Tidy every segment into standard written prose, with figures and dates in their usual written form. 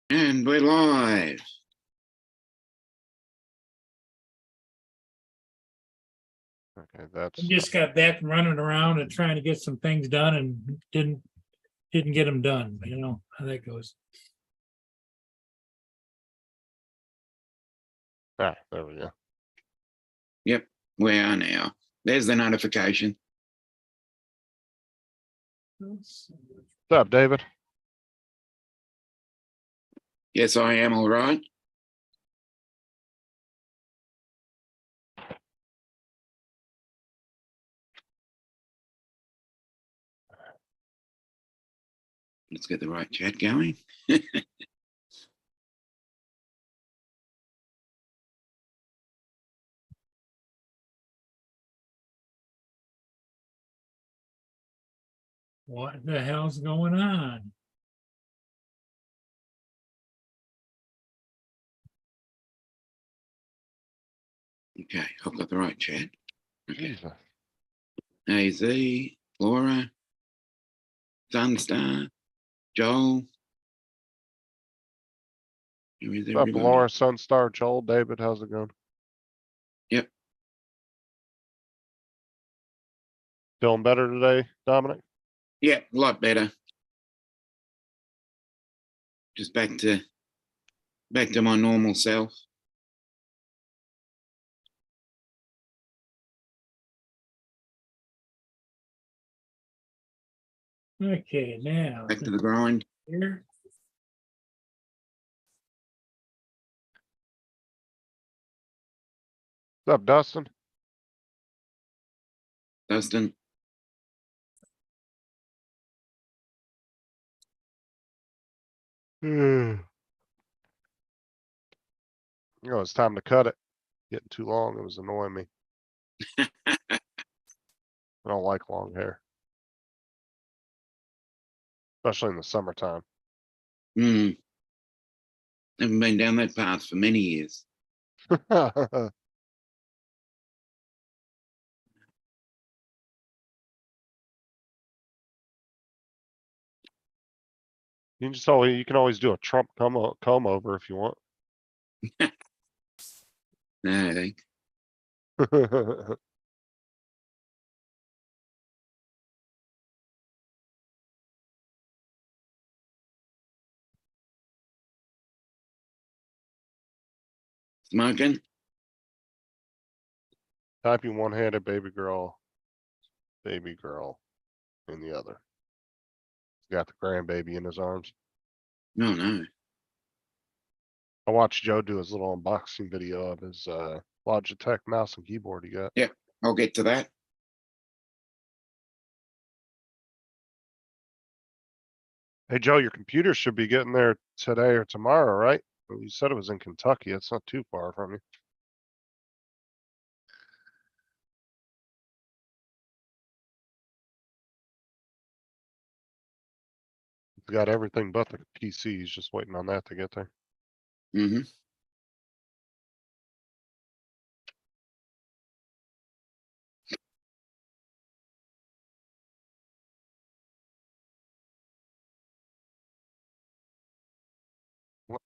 And we're live. Okay, that's Just got back from running around and trying to get some things done and didn't get them done. You know how that goes. there we go. Yep, we are now. There's the notification. What's up, David? Yes, I am all right. Let's get the right chat going. What the hell's going on? Okay, I've got the right chat. Okay. Jesus. AZ, Laura, Sunstar, Joel. Who is What's up, everybody? Laura, Sunstar, Joel, David? How's it going? Yep. Feeling better today, Dominic? Yep, a lot better. Just back to my normal self. Okay, now Back to the grind. here. What's up, Dustin? Dustin. You know, it's time to cut it. Getting too long. It was annoying me. I don't like long hair, especially in the summertime. Haven't been down that path for many years. You can always do a Trump comb over if you want. No, I think. Smoking. Typing one-handed, baby girl in the other. He's got the grandbaby in his arms. No, no. I watched Joe do his little unboxing video of his Logitech mouse and keyboard he got. Yep, I'll get to that. Hey Joe, your computer should be getting there today or tomorrow, right? Well, you said it was in Kentucky. It's not too far from you. It's got everything but the PC. He's just waiting on that to get there. Mm-hmm. What?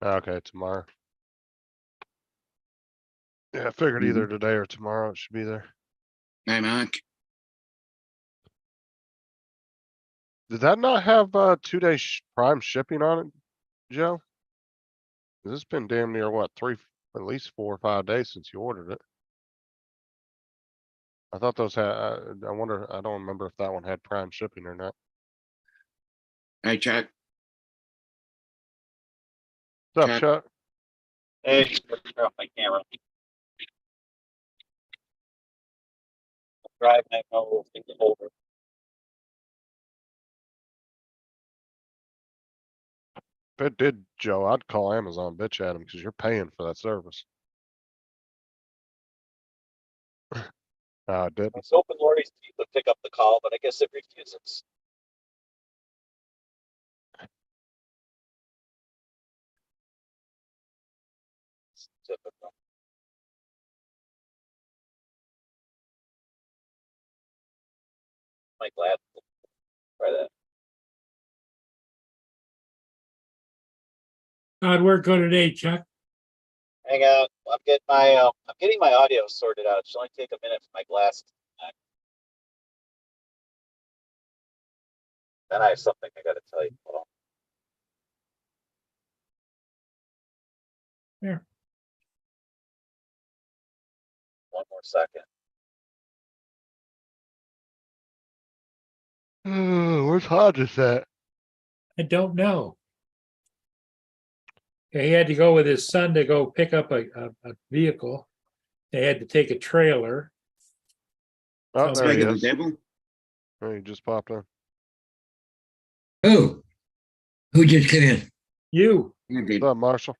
Okay, tomorrow. Yeah, I figured either today or tomorrow it should be there. Hey, Mark. Did that not have 2-day prime shipping on it, Joe? This has been damn near what, at least 4 or 5 days since you ordered it. I thought those had, I wonder, I don't remember if that one had prime shipping or not. Hey, Chuck, What's up, Chuck. Chuck? Hey, turn off my camera. Drive that whole thing over. If it did, Joe, I'd call Amazon, bitch at them, because you're paying for that service. It I didn't. was hoping Lori's team would pick up the call, but I guess it refuses. It's typical. Mike Glad. Try that. How'd work go today, Chuck? Hang on, I'm getting my audio sorted out. It should only take a minute for my glasses to connect. Then I have something I gotta tell you. Hold on. Here. One more second. Where's Hodges at? I don't know. He had to go with his son to go pick up a vehicle. They had to take a trailer. Oh, So there he Speak of the is. devil. Oh, he just popped in. Who? Who just came in? You, I did. What's up, Marshall?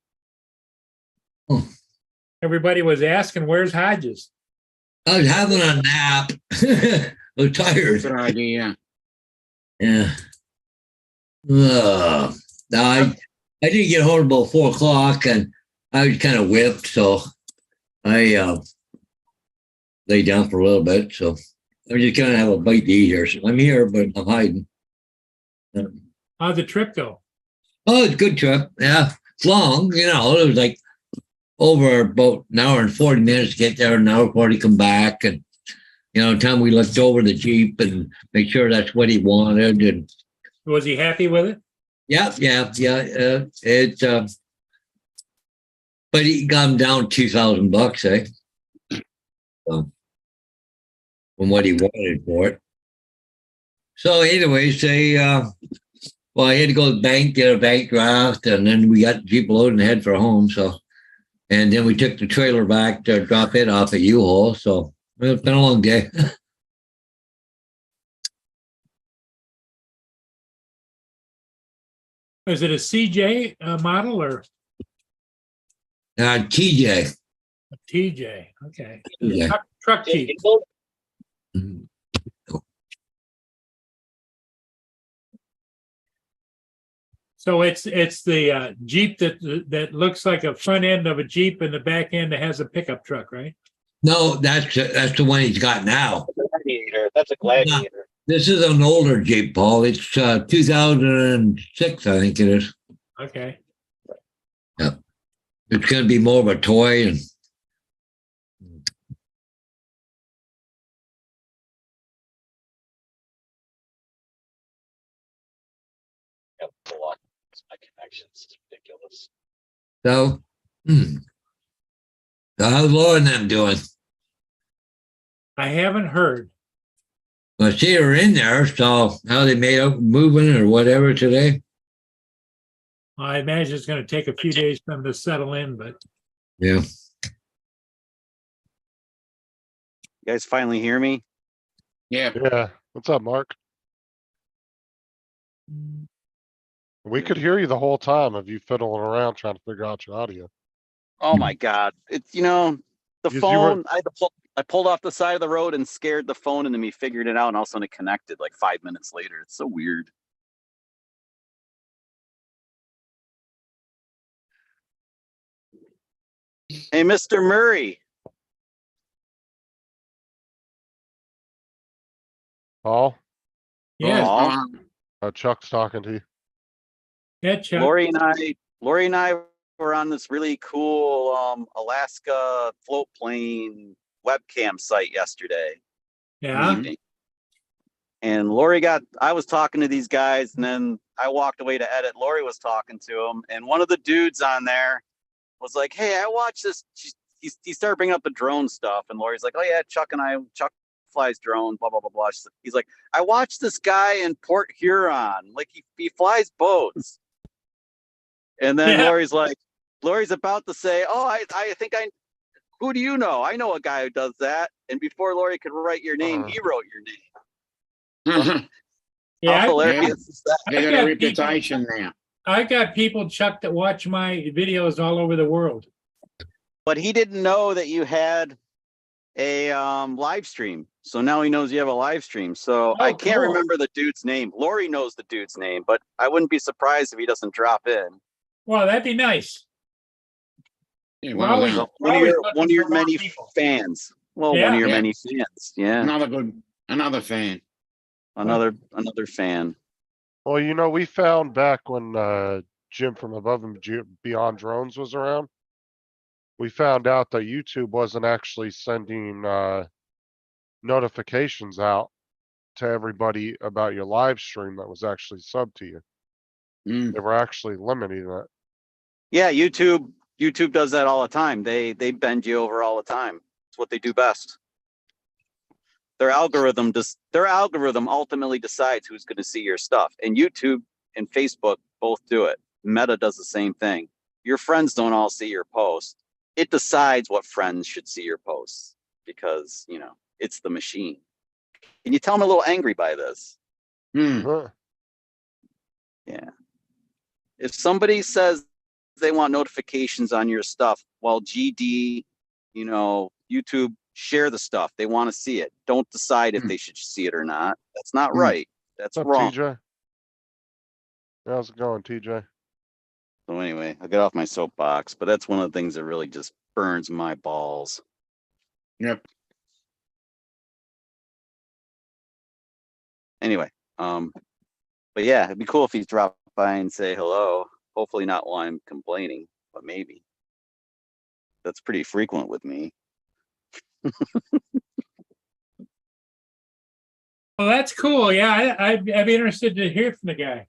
everybody was asking, where's Hodges? I was having a nap. I was tired. Good idea. Yeah. No, I didn't get home about 4 o'clock, and I was kind of whipped, so I lay down for a little bit. So I'm just gonna have a bite to eat here. So I'm here, but I'm hiding. How'd the trip go? Oh, it's a good trip. Yeah, it's long. You know, it was like over about an hour and 40 minutes to get there, an hour 40 come back, and time we looked over the Jeep and make sure that's what he wanted, and Was he happy with it? yeah. But he got him down $2,000, eh? So, from what he wanted for it. So, anyways, I had to go to the bank, get a bank draft, and then we got the Jeep loaded and head for home. So, and then we took the trailer back to drop it off at U-Haul. So, it's been a long day. Is it a CJ model or TJ. a TJ? Okay. Yeah. Truck Jeep. Mhm. So it's the Jeep that looks like a front end of a Jeep and the back end that has a pickup truck, right? No, that's the one he's got now. Gladiator. That's a Gladiator. This is an older Jeep, Paul. It's 2006, I think it is. Okay. It's going to be more of a toy, and Yep, pull up. It's my connections. It's ridiculous. so. So how's Laura and them doing? I haven't heard. I see her in there. So how they made up moving or whatever today? I imagine it's going to take a few days for them to settle in, but Yeah. You guys finally hear me? Yeah, Yeah. What's up, Mark? We could hear you the whole time of you fiddling around trying to figure out your audio. Oh my God. It's, the Yes, you were- phone, I pulled off the side of the road and scared the phone into me, figured it out, and all of a sudden it connected like 5 minutes later. It's so weird. Hey, Mr. Murray. Paul, yeah, Chuck's talking to you. yeah, Chuck. Lori and I were on this really cool Alaska float plane webcam site yesterday. Yeah. Evening. And I was talking to these guys, and then I walked away to edit. Lori was talking to them, and one of the dudes on there was like, "Hey, I watched this." He started bringing up the drone stuff, and Lori's like, "Oh yeah, Chuck flies drones, blah, blah, blah, blah. He's like, I watched this guy in Port Huron. Like he flies boats. And then Yeah. Lori's about to say, oh, I think who do you know? I know a guy who does that. And before Lori could write your name, he wrote your name. Yeah, How hilarious is that? They got got a reputation now. I got people, Chuck, that watch my videos all over the world. But he didn't know that you had a live stream. So now he knows you have a live stream. So I can't cool. remember the dude's name. Lori knows the dude's name, but I wouldn't be surprised if he doesn't drop in. Well, that'd be nice. Yeah, We're well always- done. we're always One looking of your for more many people. fans. Well, Yeah. one of your Yeah. many fans. Yeah. Another fan. Another fan. Well, you know, we found back when Jim from Above and Beyond Drones was around, we found out that YouTube wasn't actually sending notifications out to everybody about your live stream that was actually subbed to you. Mm. They were actually limiting it. Yeah, YouTube does that all the time. They bend you over all the time. It's what they do best. Their algorithm ultimately decides who's going to see your stuff. And YouTube and Facebook both do it. Meta does the same thing. Your friends don't all see your posts. It decides what friends should see your posts because, you know, it's the machine. Can you tell I'm a little angry by this? Mm. Huh. Yeah. If somebody says they want notifications on your stuff, well, GD, you know, YouTube, share the stuff. They want to see it. Don't decide if they should see it or not. That's not right. That's What's up, wrong. TJ? How's it going, TJ? So anyway, I'll get off my soapbox, but that's one of the things that really just burns my balls. Yep. Anyway, but yeah, it'd be cool if he's dropped by and say hello. Hopefully not while I'm complaining, but maybe. That's pretty frequent with me. Well, that's cool. Yeah, I'd be interested to hear from the guy.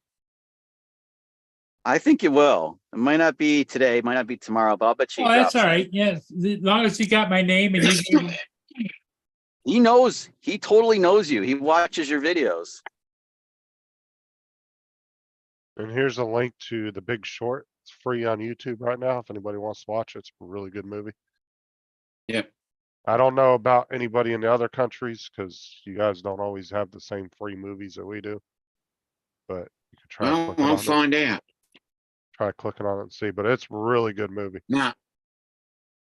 I think it will. It might not be today, might not be tomorrow, but I'll bet you. Oh, he that's drops all in. right. Yeah, as long as he got my name and you. He knows. He totally knows you. He watches your videos. And here's a link to The Big Short. It's free on YouTube right now. If anybody wants to watch it, it's a really good movie. Yep. I don't know about anybody in the other countries because you guys don't always have the same free movies that we do. But you can try Well, clicking I'll on it. find out. Try clicking on it and see. But it's a really good movie. No,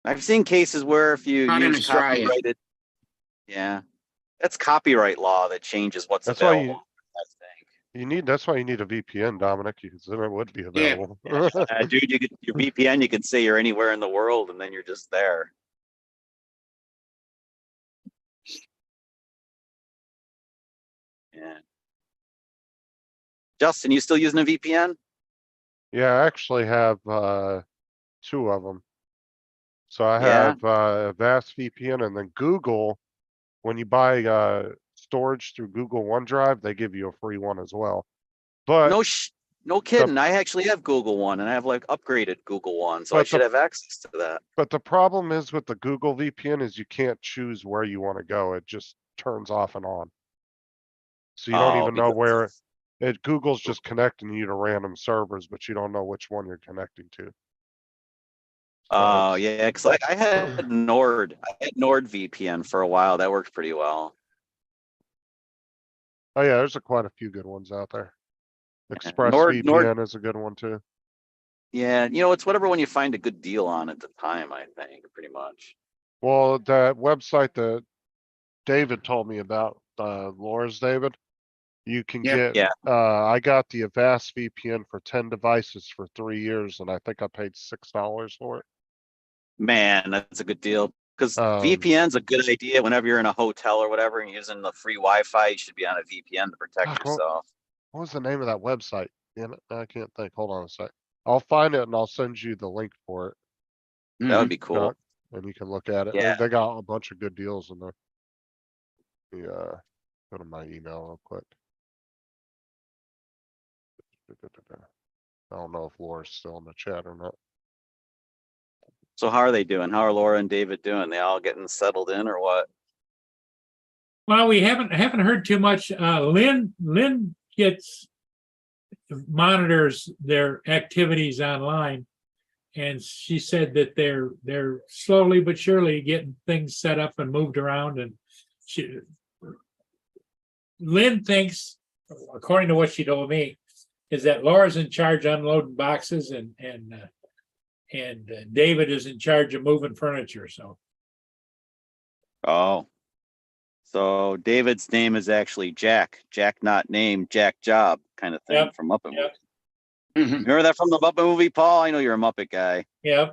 I've seen cases where if you Not in use Australia. copyrighted, yeah, that's copyright law that changes what's That's why available. I think. That's why you need a VPN, Dominic, because then it would be available. Dude, your VPN, you can say you're anywhere in the world, and then you're just there. Yeah. Justin, you still using a VPN? Yeah, I actually have two of them. So I Yeah. have Avast VPN and then Google. When you buy storage through Google OneDrive, they give you a free one as well. But No kidding. I actually have Google One, and I have like upgraded Google One, so I But should the- have access to that. But the problem is with the Google VPN is you can't choose where you want to go. It just turns off and on. So you don't Oh, even know because- where Google's just connecting you to random servers, but you don't know which one you're connecting to. Oh it's- yeah, because like I had NordVPN for a while. That worked pretty well. Oh yeah, there's quite a few good ones out there. Nord- ExpressVPN is a good one too. Yeah, you know, it's whatever one you find a good deal on at the time, I think, pretty much. Well, that website that David told me about, Laura's David, you can Yep. get, Yeah. I got the Avast VPN for 10 devices for 3 years and I think I paid $6 for it. Man, that's a good deal. Because Um, VPN's a good idea whenever you're in a hotel or whatever and using the free Wi-Fi, you should be on a VPN to protect Fuck, well- yourself. What was the name of that website? Damn it, I can't think. Hold on a sec. I'll find it and I'll send you the link for it. That would Mhm. be cool. And you can look at it. Yeah. They got a bunch of good deals in there. Yeah, go to my email real quick. I don't know if Laura's still in the chat or not. So how are they doing? How are Laura and David doing? They all getting settled in or what? Well, we haven't heard too much. Lynn monitors their activities online. And she said that they're slowly but surely getting things set up and moved around. And Lynn thinks, according to what she told me, is that Laura's in charge of unloading boxes and David is in charge of moving furniture. So Oh. So David's name is actually Jack. Jack not named, Jack Job kind of thing Yep, from Muppet yep. Movie. Mhm. Remember that from the Muppet movie, Paul? I know you're a Muppet guy. yeah,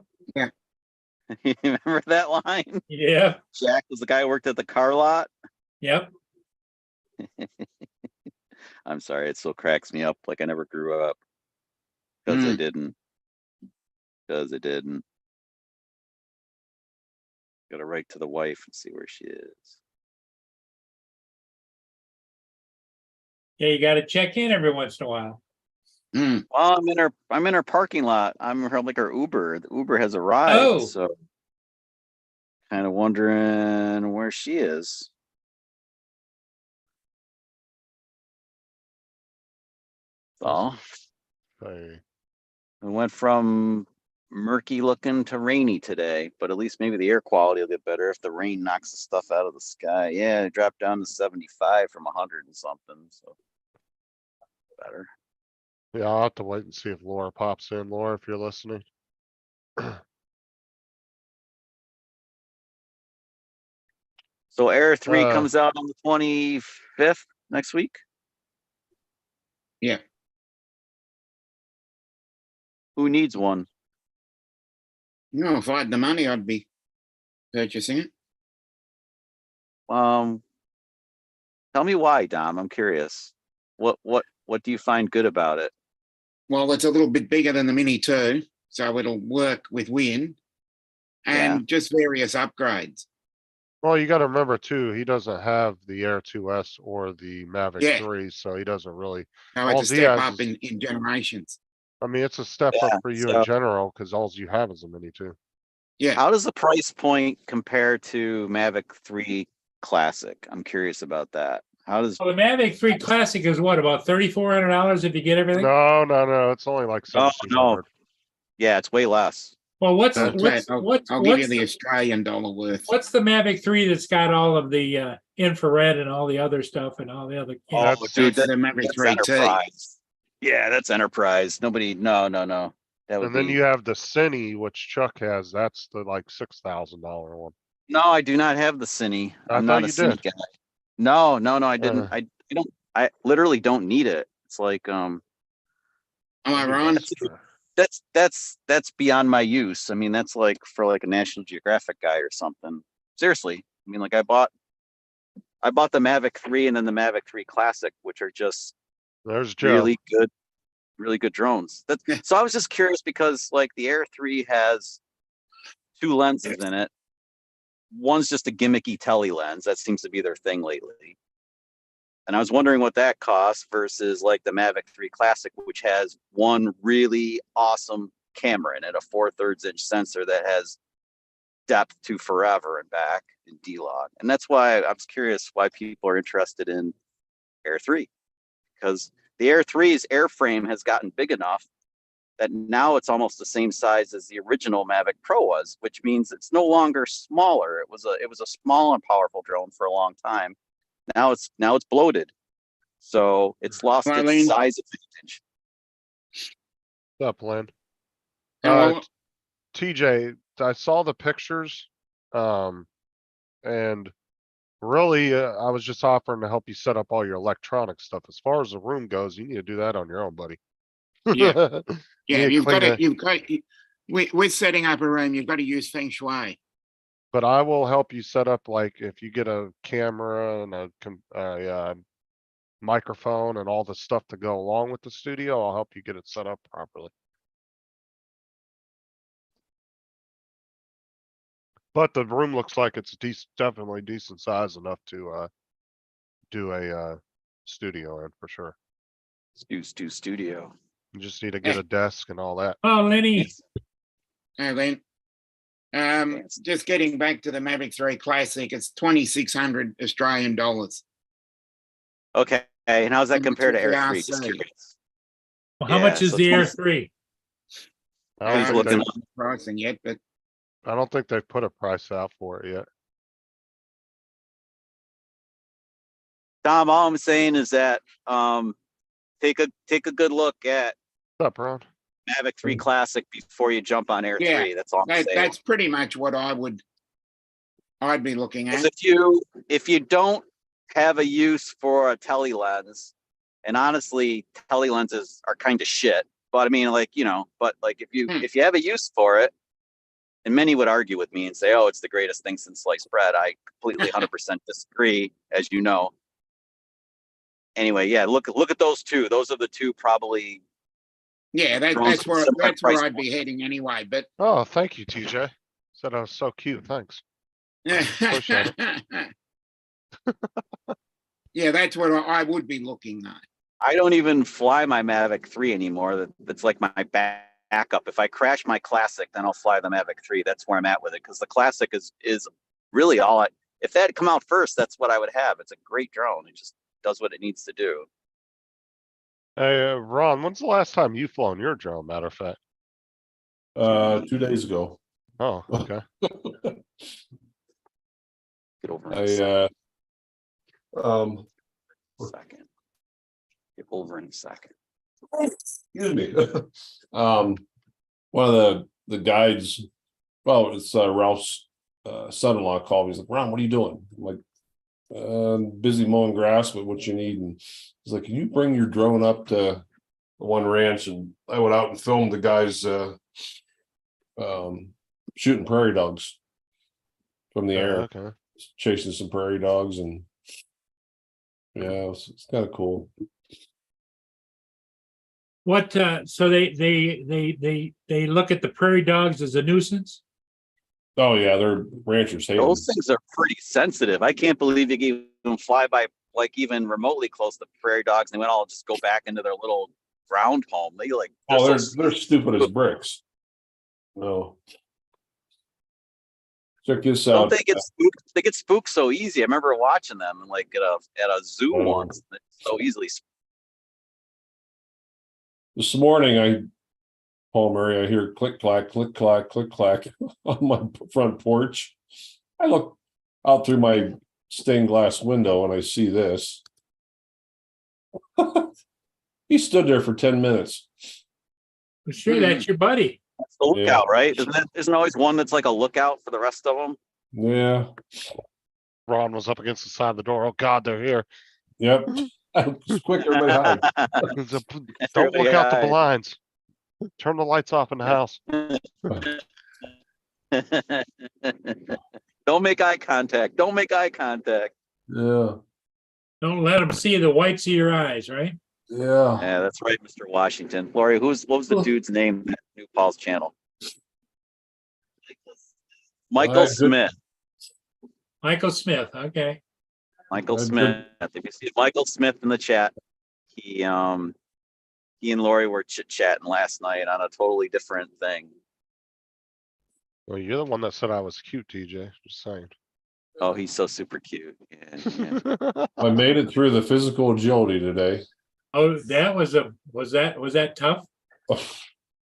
You remember that line? yeah, Jack was the guy who worked at the car lot. yep. I'm sorry, it still cracks me up like I never grew up. Because I didn't. Because I didn't. Gotta write to the wife and see where she is. Yeah, you got to check in every once in a while. Mm. Well, I'm in her parking lot. I'm her like her Uber. The Uber has arrived, Oh. so kind of wondering where she is. So Hey, we went from murky looking to rainy today, but at least maybe the air quality will get better if the rain knocks the stuff out of the sky. Yeah, it dropped down to 75 from 100 and something, so better. yeah, I'll have to wait and see if Laura pops in. Laura, if you're listening. So Air 3 Uh. comes out on the 25th next week. Yeah. Who needs one? No, if I had the money, I'd be purchasing it. Tell me why, Dom. I'm curious. What do you find good about it? Well, it's a little bit bigger than the Mini 2, so it'll work with wind and just various upgrades. Well, you gotta remember too, he doesn't have the Air 2S or the Mavic Yeah. 3, so he doesn't really, So All it's a he step has up is- in generations. I mean, it's a step Yeah, up for you so- in general, cause all you have is a Mini 2. Yeah. How does the price point compare to Mavic 3 Classic? I'm curious about that. How does Well, the Mavic 3 Classic is what, about $3,400 if you get everything? No, it's only like Oh, 1,700. yeah, it's way less. Well, what's I'll give you the Australian dollar worth. what's the Mavic 3 that's got all of the infrared and all the other stuff and all the other? Oh, That's- dude, That's the Maverick that's 3T. Enterprise. Yeah, that's Enterprise. Nobody, no. That would And then be. you have the Cine, which Chuck has, that's the like $6,000 one. No, I do not have the Cine. I I'm thought not a you Cine did. guy. No, I didn't. Uh. I literally don't need it. It's like, Am I wrong? that's beyond my use. I mean, that's like for like a National Geographic guy or something. Seriously. I mean, like I bought the Mavic 3 and then the Mavic 3 Classic, which are just There's Joe. really good drones. So I was just curious because like the Air 3 has 2 lenses in it. One's just a gimmicky tele lens. That seems to be their thing lately. And I was wondering what that costs versus like the Mavic 3 Classic, which has one really awesome camera in it, a 4/3 inch sensor that has depth to forever and back in D-Log. And that's why I was curious why people are interested in Air 3, because the Air 3's airframe has gotten big enough that now it's almost the same size as the original Mavic Pro was, which means it's no longer smaller. It was a small and powerful drone for a long time. Now it's bloated, so it's lost its Marlene? size advantage. What's up, Lynn? Oh, TJ, I saw the pictures, and really, I was just offering to help you set up all your electronic stuff. As far as the room goes, you need to do that on your own, buddy. Yeah. Yeah, You need you've got with setting up a room, you've got to use Feng Shui. But I will help you set up, like, if you get a camera and a microphone and all the stuff to go along with the studio, I'll help you get it set up properly. But the room looks like it's definitely decent size enough to do a studio in for sure. Stu Studio. You just need to get a desk and all that. Oh, Lenny, And then Just getting back to the Mavic 3 Classic, it's 2,600 Australian dollars. Okay, and how's that And compare to that's with Air the 3? Just RC. curious. Well, how Yeah, much is so the Air 20 3? I don't He's think looking they- up. Pricing yet, but I don't think they've put a price out for it yet. Tom, all I'm saying is that take a good look at What's up, Ron? Mavic 3 Classic before you jump on Air Yeah, 3. That's all I'm saying. that's pretty much what I'd be looking at. Because if you don't have a use for a tele lens, and honestly, tele lenses are kind of shit. But I mean, like, you know, but like if you have a use for it, and many would argue with me and say, oh, it's the greatest thing since sliced bread. I completely 100% disagree, as you know. Anyway, yeah, look at those two. Those are the two probably. Yeah, drones that's with where similar price I'd be heading anyway. But Oh, thank you, TJ. Said I was so cute. Thanks. Appreciate yeah, that's what I would be looking at. I don't even fly my Mavic 3 anymore. That's like my backup. If I crash my Classic, then I'll fly the Mavic 3. That's where I'm at with it, because the Classic is really all if that had come out first, that's what I would have. It's a great drone. It just does what it needs to do. Hey, Ron, when's the last time you flown your drone, matter of fact? 2 days ago. Oh, okay. Get over in a second. Get over in a second. Excuse me. One of the guides, well, it's Ralph's son-in-law called me. He's like, Ron, what are you doing? I'm like, busy mowing grass, but what you need? And he's like, can you bring your drone up to the one ranch? And I went out and filmed the guys shooting prairie dogs from the air, Okay. chasing some prairie dogs, and yeah, it's kind of cool. What, so they look at the prairie dogs as a nuisance? Oh yeah, they're ranchers hate Those them. things are pretty sensitive. I can't believe you gave them fly by like even remotely close to prairie dogs, and they went all just go back into their little ground home. They like Oh, so they're stupid as bricks. No. Check this don't out. they get spooked? They get spooked so easy. I remember watching them like at a zoo Oh. once. They're so easily. This morning, Paul Murray, I hear click clack, click clack, click clack on my front porch. I look out through my stained glass window and I see this. He stood there for 10 minutes. Well, sure, that's your buddy. That's the lookout, right? Isn't always one that's like a lookout for the rest of them? Yeah. Ron was up against the side of the door. Oh God, they're here. Yep. Just quick, everybody hide. Don't look out the Everybody blinds. Turn the lights off in the house. Don't make eye contact. Don't make eye contact. Yeah. Don't let them see the whites of your eyes, right? Yeah. Yeah, that's right, Mr. Washington. Lori, what was the dude's name that knew Paul's channel? Michael Good. Smith. Michael Smith, okay. Michael Good. Smith. If you see Michael Smith in the chat, he and Lori were chit-chatting last night on a totally different thing. Well, you're the one that said I was cute, TJ. Just saying. Oh, he's so super cute. Yeah. I made it through the physical agility today. Oh, was that tough?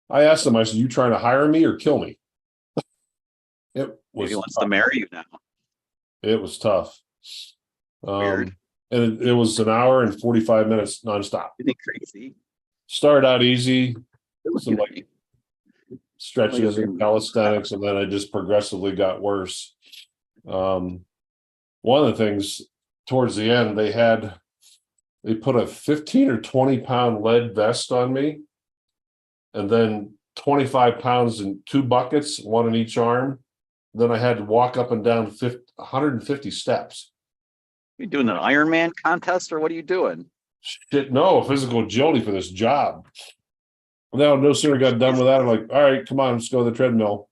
I asked him, I said, you trying to hire me or kill me? It was Maybe he wants tough. to marry you now. It was tough. Weird. And it was an hour and 45 minutes nonstop. Isn't he crazy? Started out easy, some like stretches and calisthenics, and then I just progressively got worse. One of the things towards the end, they put a 15 or 20 pound lead vest on me, and then 25 pounds in 2 buckets, one in each arm. Then I had to walk up and down 150 steps. You doing an Ironman contest or what are you doing? Shit, no, physical agility for this job. Now, no sooner got done with that, I'm like, all right, come on, let's go to the treadmill.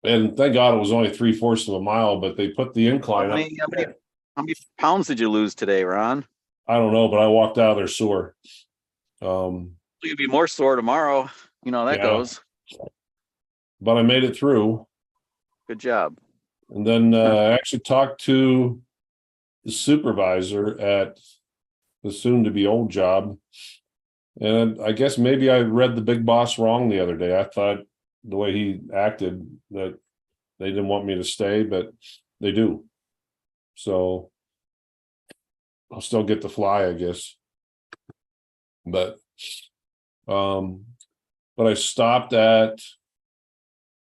And thank God it was only 3/4 of a mile, but they put the incline How up. many pounds did you lose today, Ron? I don't know, but I walked out of there sore. You'll be more sore tomorrow. You know how that Yeah. goes. but I made it through. Good job. And then I actually talked to the supervisor at the soon-to-be old job. And I guess maybe I read the big boss wrong the other day. I thought the way he acted that they didn't want me to stay, but they do. So I'll still get to fly, I guess. But I stopped at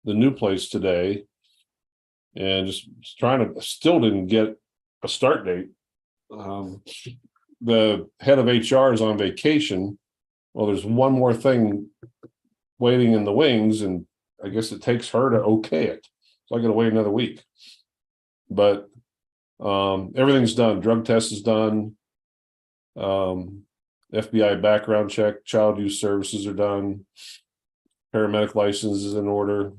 the new place today and just trying to, still didn't get a start date. The head of HR is on vacation. Well, there's one more thing waiting in the wings, and I guess it takes her to okay it. So I gotta wait another week. But everything's done. Drug test is done. FBI background check, child use services are done. Paramedic license is in order.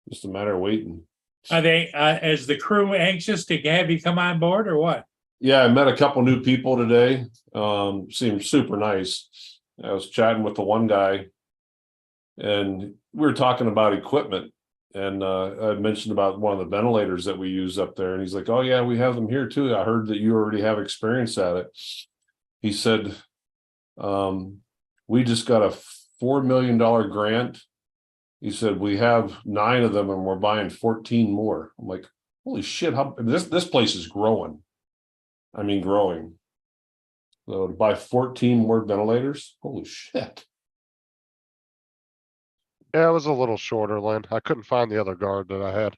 Just a matter of waiting. Are they, is the crew anxious to have you come on board or what? Yeah, I met a couple new people today. Seemed super nice. I was chatting with the one guy and we were talking about equipment. And I mentioned about one of the ventilators that we use up there. And he's like, oh yeah, we have them here too. I heard that you already have experience at it. He said, we just got a $4 million grant. He said, we have 9 of them and we're buying 14 more. I'm like, holy shit, how this place is growing. I mean, growing. So to buy 14 more ventilators, holy shit. Yeah, it was a little shorter, Lynn. I couldn't find the other guard that I had.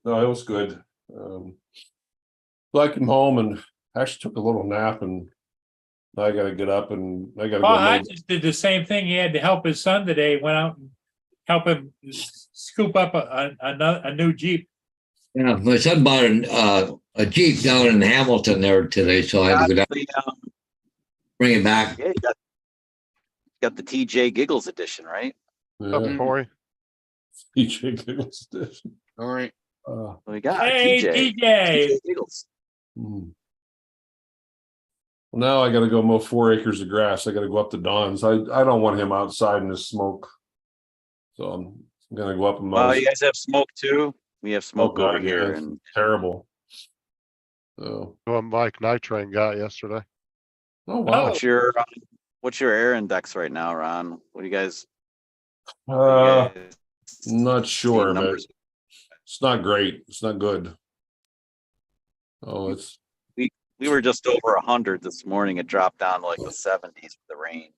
No, it was good. So I came home and actually took a little nap, and I gotta get up and I gotta Oh, go. I just did the same thing. He had to help his son today, went out and help him scoop up a new Jeep. Yeah, my son bought a Jeep down in Hamilton there today, so I had to go down, bring it back. Yeah, you got the TJ Giggles edition, right? Up, Yeah, Corey. TJ Giggles edition. All right. We got Hey, TJ. TJ. Giggles. Well, now I gotta go mow 4 acres of grass. I gotta go up to Don's. I don't want him outside in the smoke. So I'm gonna go up and mow. Oh, you guys have smoke too? We have smoke God, over here, yeah, and terrible. So, What Mike Night Train got yesterday. oh wow. what's your air index right now, Ron? What do you guys? Uh, you guys not sure, see but numbers? it's not great. It's not good. Oh, it's We were just over 100 this morning. It dropped down to like the 70s with the rain.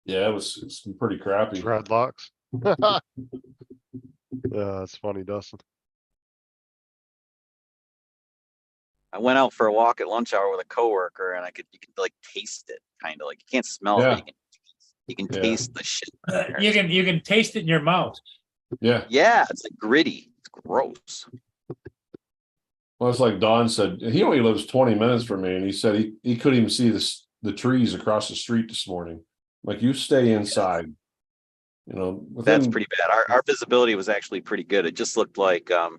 yeah, it's pretty crappy. Dreadlocks. Yeah, that's funny, Dustin. I went out for a walk at lunch hour with a coworker, and you could like taste it, kind of like you can't smell Yeah. it, but you can Yeah. taste the shit. in there. You can taste it in your mouth. Yeah. Yeah, it's like gritty. It's gross. Well, it's like Don said, he only lives 20 minutes from me, and he said he couldn't even see the trees across the street this morning. Like, you stay inside. You know, That's pretty bad. Our visibility was actually pretty good. It just looked like a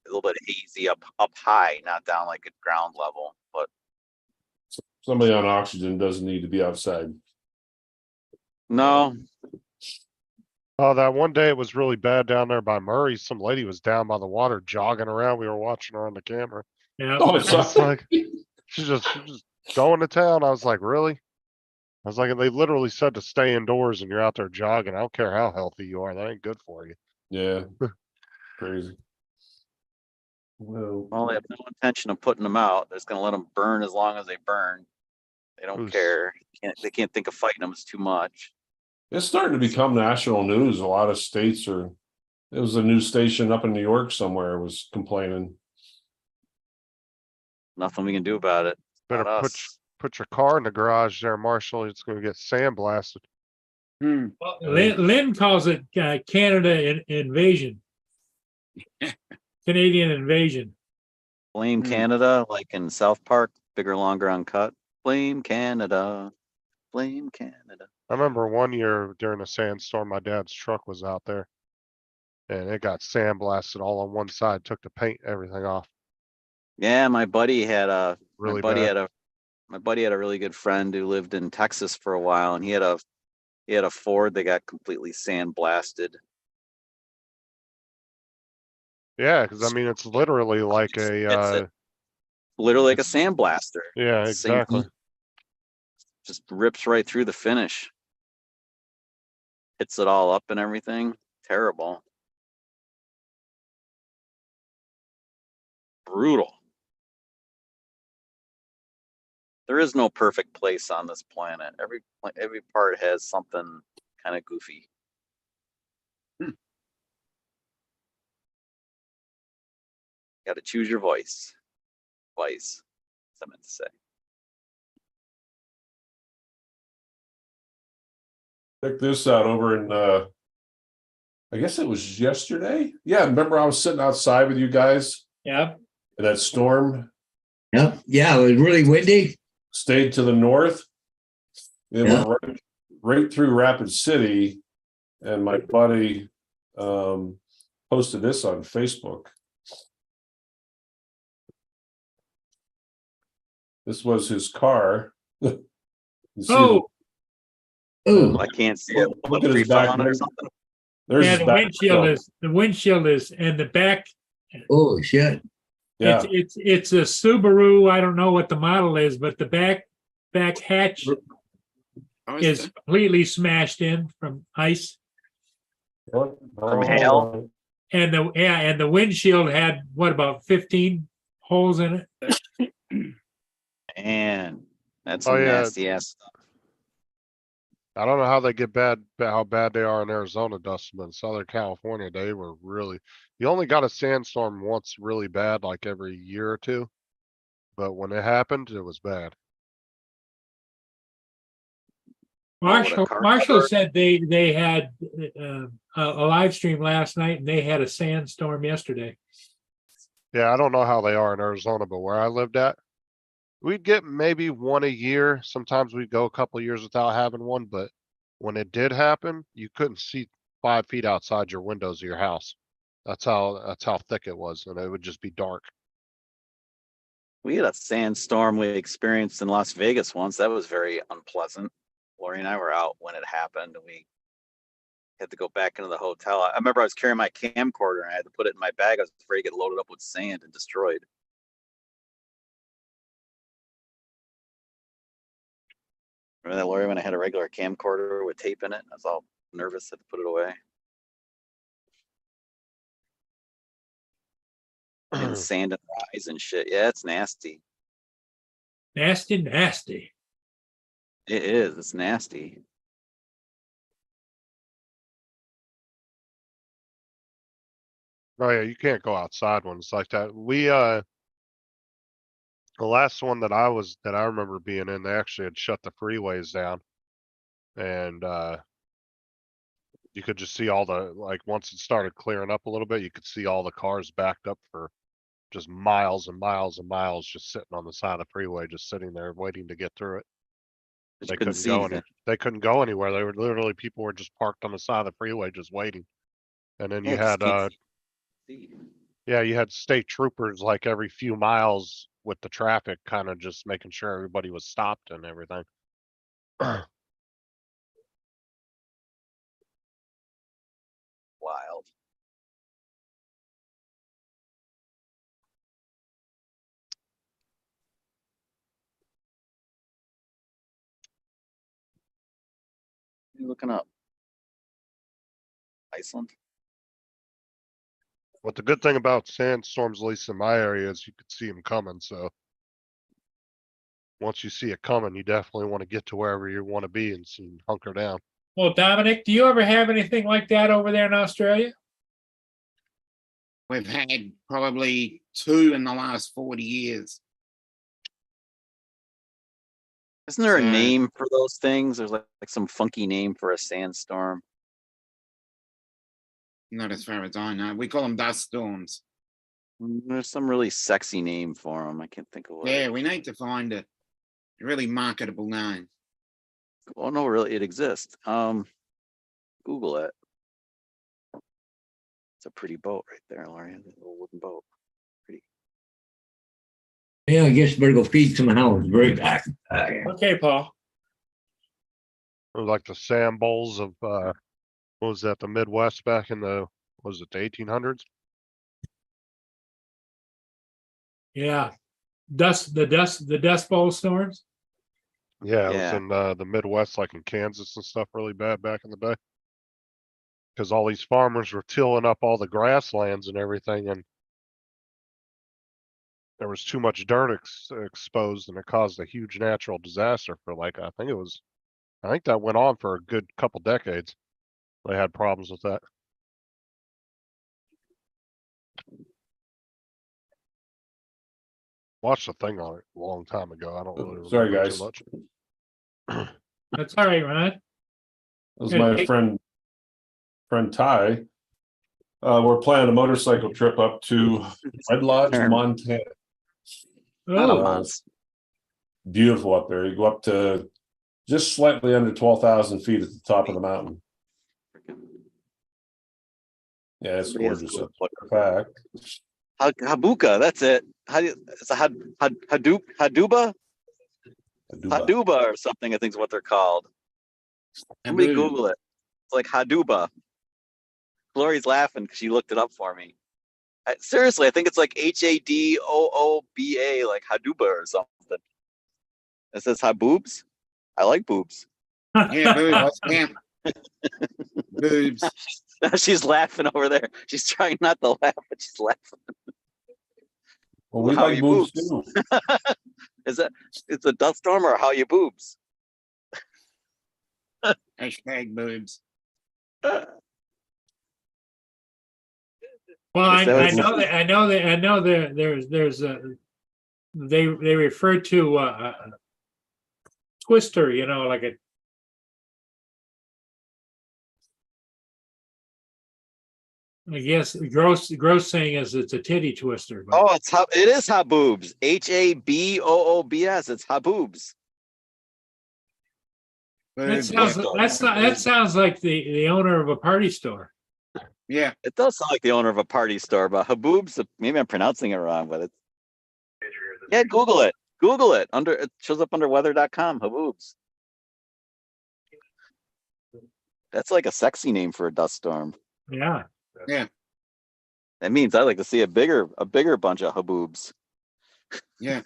little bit hazy up high, not down like at ground level. But somebody on oxygen doesn't need to be outside. no, Oh, that one day it was really bad down there by Murray. Some lady was down by the water jogging around. We were watching her on the camera. Yeah. Oh, it's It's like she's just going to town. I was like, really? I was like, they literally said to stay indoors and you're out there jogging. I don't care how healthy you are. That ain't good for you. Yeah. Crazy. Well, well, they have no intention of putting them out. They're just gonna let them burn as long as they burn. They don't Oof. care. They can't think of fighting them. It's too much. it's starting to become national news. A lot of states are. It was a news station up in New York somewhere was complaining. Nothing we can do about it. Better Not put us. put your car in the garage there, Marshall. It's going to get sandblasted. Hmm. Well, Lynn calls it Canada invasion. Canadian invasion. Blame Hmm. Canada, like in South Park, bigger, longer, uncut. Blame Canada. Blame Canada. I remember one year during a sandstorm, my dad's truck was out there and it got sandblasted all on one side, took the paint, everything off. Yeah, my buddy had Really my buddy bad. had a My buddy had a really good friend who lived in Texas for a while, and he had a Ford that got completely sandblasted. Yeah, because I mean, it's literally like Just a, hits it. Literally like a it's- sandblaster. yeah, Same exactly. thing. Just rips right through the finish. Hits it all up and everything. Terrible. Brutal. There is no perfect place on this planet. Every part has something kind of goofy. Got to choose your voice. Twice. That's what I meant to say. Check this out over in I guess it was yesterday. Yeah, remember I was sitting outside with you guys Yep. and that storm Yep. Yeah, it was really windy. stayed to the north. It Yeah. went right through Rapid City, and my buddy posted this on Facebook. This was his car. You see Oh, Ooh, I can't see it. Look at his Free fall back. on it or something. There's yeah, his the back. windshield is, and the back, oh, shit. Yeah, it's a Subaru. I don't know what the model is, but the back hatch I is was, completely smashed in from ice. From hail? And the windshield had what, about 15 holes in it? Man, that's Oh, some yeah. nasty ass stuff. I don't know how they get how bad they are in Arizona, Dustin, but in Southern California, they were really, you only got a sandstorm once really bad, like every year or two. But when it happened, it was bad. Marshall car Marshall cover. said they had a live stream last night, and they had a sandstorm yesterday. Yeah, I don't know how they are in Arizona, but where I lived at, we'd get maybe one a year. Sometimes we'd go a couple years without having one, but when it did happen, you couldn't see 5 feet outside your windows of your house. That's how thick it was, and it would just be dark. We had a sandstorm we experienced in Las Vegas once. That was very unpleasant. Lori and I were out when it happened, and we had to go back into the hotel. I remember I was carrying my camcorder and I had to put it in my bag. I was afraid to get loaded up with sand and destroyed. Remember that, Lori, when I had a regular camcorder with tape in it? I was all nervous, had to put it away. And sand in the eyes and shit. Yeah, it's nasty. Nasty, nasty. It is. It's nasty. Oh yeah, you can't go outside when it's like that. The last one that I remember being in, they actually had shut the freeways down. And you could just see all the, like, once it started clearing up a little bit, you could see all the cars backed up for just miles and miles and miles, just sitting on the side of the freeway, just sitting there waiting to get through it. You They couldn't couldn't see go anything. they couldn't go anywhere. They were literally, people were just parked on the side of the freeway just waiting. And then you Yeah, 'cause had you can't see. yeah, you had state troopers like every few miles with the traffic, kind of just making sure everybody was stopped and everything. Wild. What are you looking up? Iceland? But the good thing about sandstorms, at least in my area, is you could see them coming. So once you see it coming, you definitely want to get to wherever you want to be and hunker down. Well, Dominic, do you ever have anything like that over there in Australia? we've had probably 2 in the last 40 years. Isn't there a So- name for those things? There's like some funky name for a sandstorm. Not as far as I know. We call them dust storms. There's some really sexy name for them. I can't think of what. Yeah, we need to find a really marketable name. Oh no, really, it exists. Google it. It's a pretty boat right there, Laurie. A little wooden boat. Yeah, I guess better go feed some hounds. Very back. Okay, Paul. Or like the sand bowls of, what was that, the Midwest back in the, was it the 1800s? Yeah. The Dust Bowl storms. Yeah, it was Yeah. in the Midwest, like in Kansas and stuff, really bad back in the day. Because all these farmers were tilling up all the grasslands and everything, and there was too much dirt exposed, and it caused a huge natural disaster for like, I think that went on for a good couple decades. They had problems with that. Watched the thing on it a long time ago. I don't really Sorry, remember guys. too much. That's all right, Ron. That was my friend Ty. We're planning a motorcycle trip up to Red Lodge, Sure. Montana. Not a Oh, month. Beautiful up there. You go up to just slightly under 12,000 feet at the top of the mountain. Yeah, it's Somebody has gorgeous. cool In fact, Habuka, that's it. How do you, it's a Haduba? I do Haduba or something, I think is what they're called. Somebody Taboo. Google it. It's like Haduba. Glory's laughing because she looked it up for me. Seriously, I think it's like Hadooba, like Haduba or something. It says Haboobs. I like boobs. Yeah, boobs. Yeah. Boobs. She's laughing over there. She's trying not to laugh, but she's laughing. Well, we How like you boobs boobs? too. Is that it's a dust storm or how you boobs? Hashtag boobs. well, Yes, that was- I know that there's a they refer to a twister, you know, like a I guess gross saying is it's a titty twister. But Oh, it is Haboobs. Haboobs. It's Haboobs. Boobs. that sounds like the owner of a party store. Yeah. It does sound like the owner of a party store, but Haboobs. Maybe I'm pronouncing it wrong, but it's yeah. Google it. Google it. It shows up under weather.com. Haboobs. That's like a sexy name for a dust storm. Yeah. That means I'd like to see a bigger bunch of Haboobs. Yeah.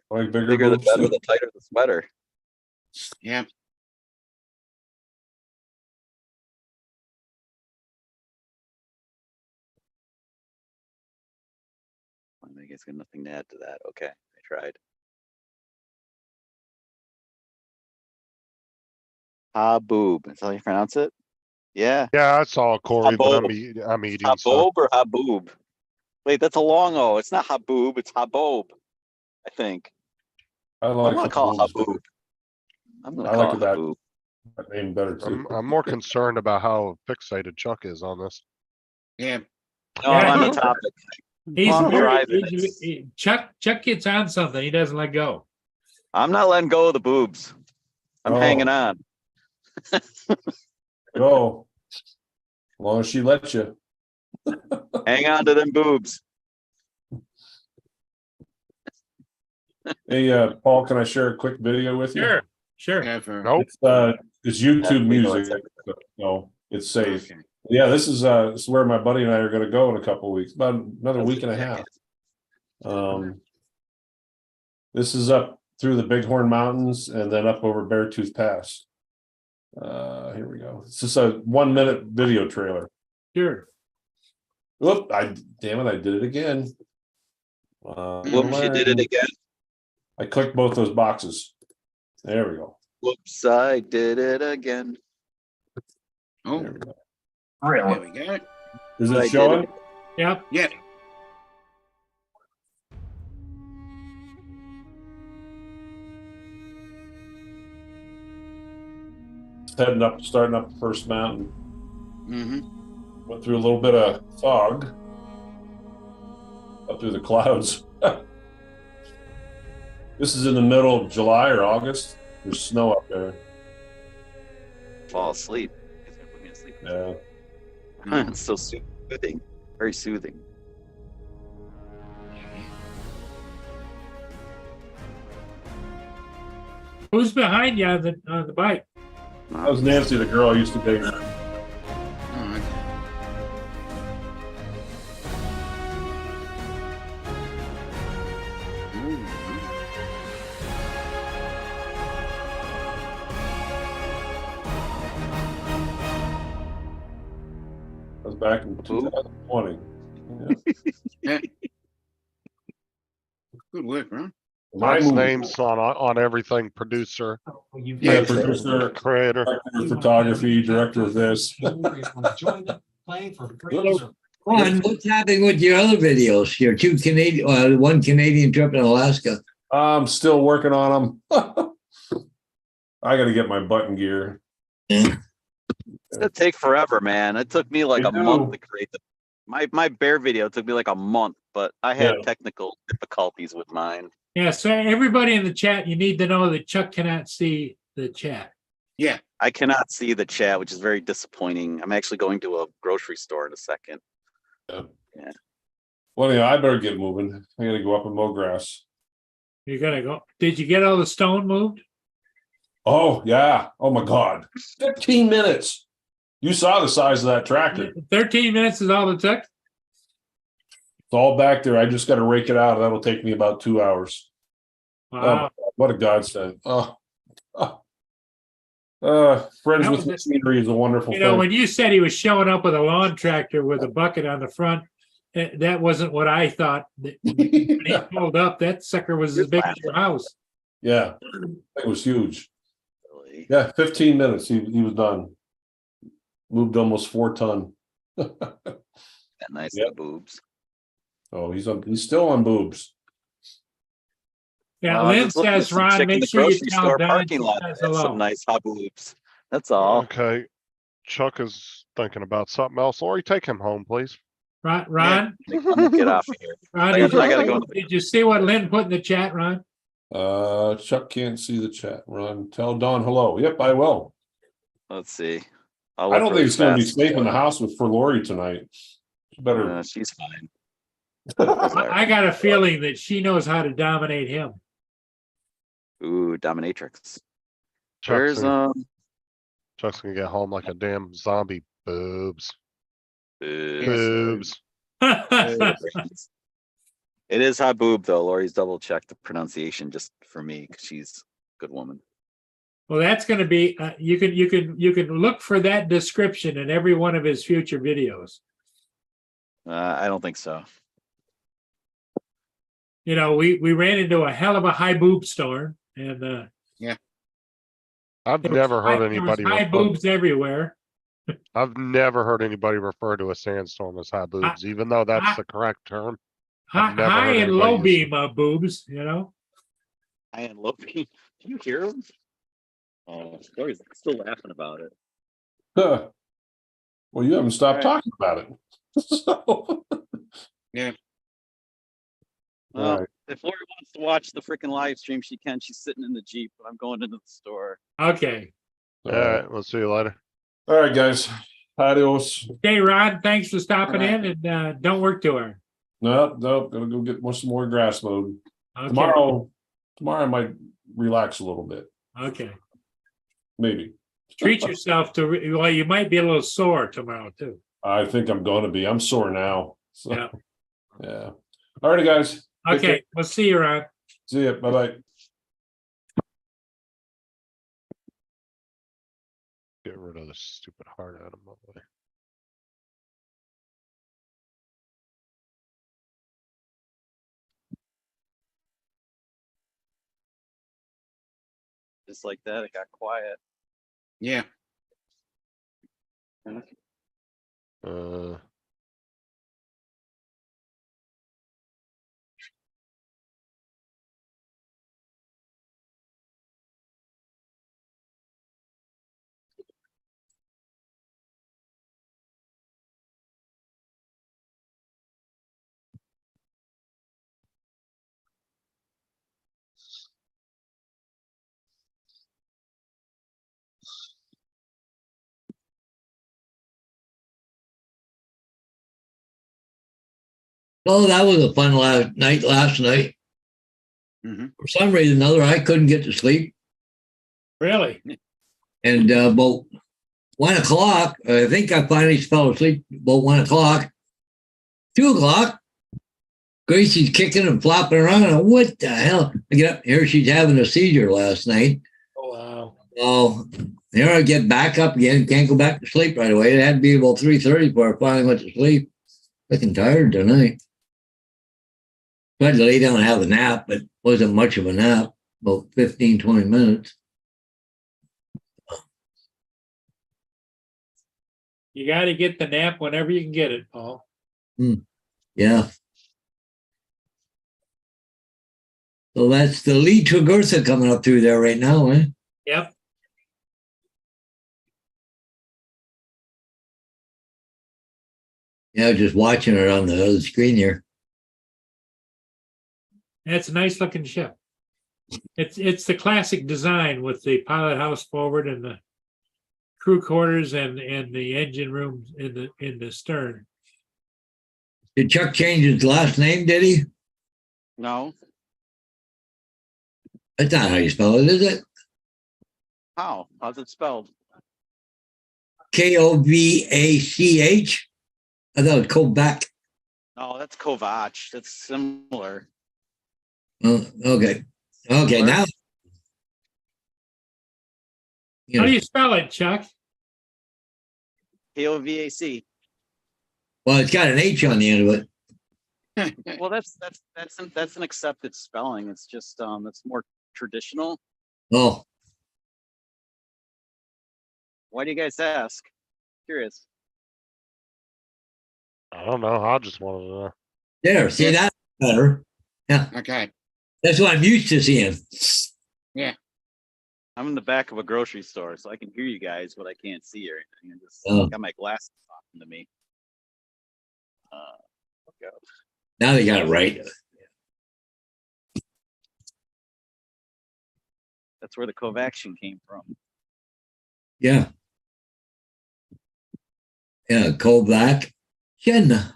Like bigger Bigger the boobs better, too. the tighter the sweater. Yeah. I guess got nothing to add to that. Okay, I tried. Haboob. That's how you pronounce it? Yeah. Yeah, I saw Corey, but Habob. I'm eating. So. Habob or Haboob? Wait, that's a long O. It's not Haboob, it's Habob, I think. I I'm like gonna call it boobs Haboob. I'm gonna I call like it that. Haboob. That name better too. I'm more concerned about how fixated Chuck is on this. Yeah. No, Yeah, I'm on the he- topic. He's Well, I'm very, driving. Chuck gets on something. He doesn't let go. I'm not letting go of the boobs. I'm Oh. hanging on. Go. As long as she lets you. Hang on to them boobs. Hey, Paul, can I share a quick video with you? Sure. Yeah, for- Nope. It's YouTube Yeah, we know music, so it's safe. Okay. Yeah, this is where my buddy and I are gonna go in a couple of weeks, about another week and a half. This is up through the Bighorn Mountains and then up over Beartooth Pass. Here we go. It's just a 1-minute video trailer. Sure. Whoop, damn it, I did it again. Whoops, you did it again. I clicked both those boxes. There we go. Whoops, I did it again. Oh, There we go. there we go. Is I it did showing? it. Yep. Yeah. Heading up, starting up the first mountain. Mm-hmm. Went through a little bit of fog up through the clouds. This is in the middle of July or August. There's snow up there. Fall asleep. It's gonna put me to sleep. Yeah. It's so soothing. Very soothing. Who's behind you on the bike? That was Nancy, the girl I used to date. All right. Ooh, That was back in 2020. Yeah. good work, Ron. My Nice movie. names on everything, producer, Yeah, producer, creator. director of photography, director of this. Ron, what's happening with your other videos? Your two Canadian, one Canadian trip in Alaska. I'm still working on them. I got to get my button gear. Yeah. It's gonna take forever, man. It took me like They a month do. to create my bear video took me like a month, but I had Yeah. technical difficulties with mine. Yeah, so everybody in the chat, you need to know that Chuck cannot see the chat. I cannot see the chat, which is very disappointing. I'm actually going to a grocery store in a second. Well, yeah, I better get moving. I got to go up and mow grass. You're gonna go. Did you get all the stone moved? Oh, yeah. Oh, my God. 15 minutes. You saw the size of that tractor. 13 minutes is all it took? It's all back there. I just got to rake it out. That'll take me about 2 hours. Wow. What a godsend. Friends That with was it. machinery is a wonderful You know, thing. when you said he was showing up with a lawn tractor with a bucket on the front, that wasn't what I thought. When he pulled up, that sucker was as big as your house. Yeah, it was huge. Really. Yeah, 15 minutes. He was done. Moved almost 4 ton. Got nice Yep. boobs. Oh, he's still on boobs. Yeah, Well, I'm Lynn just looking at says, some Ron, chick in make the sure you grocery tell store Don parking she lot says that has some hello. nice hot boobs. That's all. Okay. Chuck is thinking about something else. Lori, take him home, please. Ron, I'm gonna get off of here. Ron, I gotta go. did you see what Lynn put in the chat, Ron? Chuck can't see the chat. Ron, tell Don hello. Yep, I will. Let's see. I'll I look don't really think it's going to be fast. safe in the house for Lori tonight. She better. She's fine. I got a feeling that she knows how to dominate him. Ooh, dominatrix. Chuck's Where's gonna, Chuck's gonna get home like a damn zombie. Boobs. Boobs. It is hot boob though. Lori's double checked the pronunciation just for me because she's a good woman. Well, that's going to be. You can look for that description in every one of his future videos. I don't think so. You know, we ran into a hell of a high boob storm, and I've there was never heard there was anybody high refer, boobs everywhere. I've never heard anybody refer to a sandstorm as high boobs, even though that's the correct term. High, I've never high heard and anybody low use beam boobs. You know. I am looking. Can you hear him? Oh, Lori's still laughing about it. Huh. Well, you haven't stopped All right. talking about it. So, Well, all right. if Lori wants to watch the freaking live stream, she can. She's sitting in the Jeep, but I'm going into the store. Okay. All right, we'll see you later. All right, guys. Adios. Okay, Ron. Thanks for stopping All right. in, and don't work too hard. No, gonna go get some more grass mowed. Okay. Tomorrow I might relax a little bit. Okay. Maybe. Treat yourself to. Well, you might be a little sore tomorrow too. I think I'm going to be. I'm sore now. So, Yeah. yeah. All righty, guys. Take care. Okay. We'll see you, Ron. See ya. Bye-bye. Get rid of this stupid heart out of my way. Just like that, it got quiet. Yeah. Uh, Oh, that was a fun last night. Mhm. For some reason or another, I couldn't get to sleep. Really? And about 1 o'clock, I think I finally fell asleep about 1 o'clock. 2 o'clock, Gracie's kicking and flopping around. And what the hell? I get up here, she's having a seizure last night. Oh, wow. Oh, here I get back up again. Can't go back to sleep right away. It had to be about 3:30 before I finally went to sleep. Looking tired tonight. Tried to lay down and have a nap, but wasn't much of a nap. About 15, 20 minutes. You got to get the nap whenever you can get it, Paul. Yeah. So that's the Lee Tregurtha coming up through there right now, eh? Yep. Yeah, I was just watching it on the other screen here. That's a nice looking ship. It's the classic design with the pilot house forward and the crew quarters and the engine room in the stern. Did Chuck change his last name, did he? No, That's not how you spell it, is it? how? How's it spelled? Kovach? I thought it was Kovac. No, that's Kovach. That's similar. Oh, okay. Okay, now. How do you spell it, Chuck? Kovac. Well, it's got an H on the end of it. Well, that's an accepted spelling. It's just it's more traditional. Oh, Why do you guys ask? Curious. I don't know. I just wanted to know. there. See, that's better. Okay. That's what I'm used to seeing. I'm in the back of a grocery store, so I can hear you guys, but I can't see or anything. I just Oh. got my glasses talking to me. Go. Now they got it right. That's where the Covaction came from. Yeah. Yeah, Kovac. Shen. Yeah,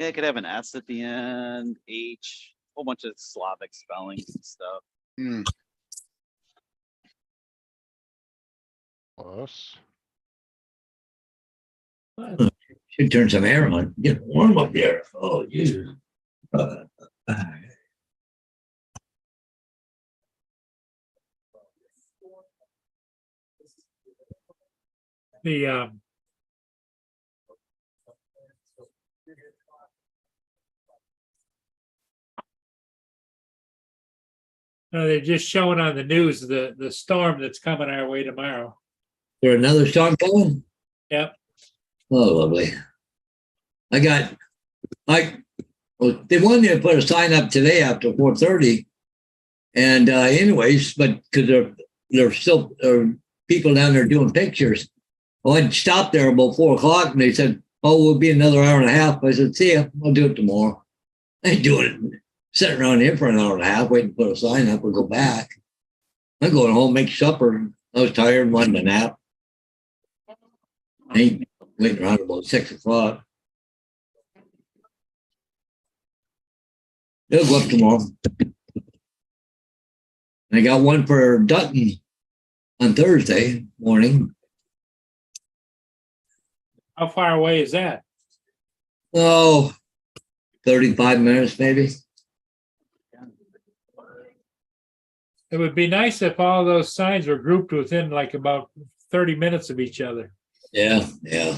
it could have an S at the end, H, a whole bunch of Slavic spellings and stuff. Hmm. Close. Should turn some air on. Get warm up there. Oh, Jesus. The they're just showing on the news the storm that's coming our way tomorrow. There another storm coming? Yep. Oh, lovely. They wanted me to put a sign up today after 4:30. And anyways, but because there's still people down there doing pictures. Well, I'd stopped there about 4 o'clock and they said, oh, we'll be another hour and a half. I said, see ya, I'll do it tomorrow. I ain't doing it. Sitting around here for an hour and a half, waiting to put a sign up and go back. I'm going home, make supper. I was tired, wanted a nap. I ain't waiting around about 6 o'clock. It'll go up tomorrow. And I got one for Dutton on Thursday morning. How far away is that? Oh, 35 minutes maybe. It would be nice if all those signs were grouped within like about 30 minutes of each other. Yeah.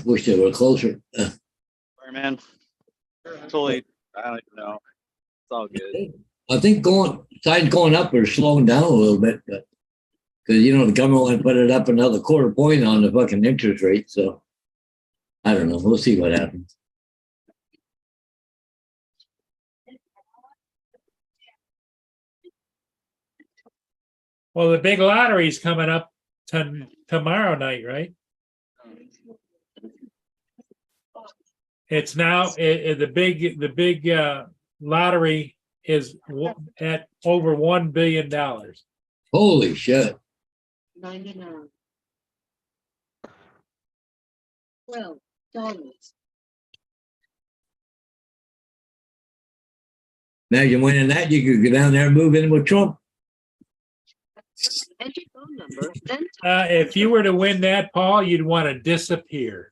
Wish they were closer. Sorry, man. Totally, I don't even know. It's all good. I think signs going up are slowing down a little bit, but because the government want to put it up another quarter point on the fucking interest rate. So I don't know. We'll see what happens. Well, the big lottery's coming up tomorrow night, right? It's now the big lottery is at over $1 billion. Holy shit. 99. $12. Imagine winning that, you could go down there and move in with Trump. Enter phone number, then. If you were to win that, Paul, you'd want to disappear.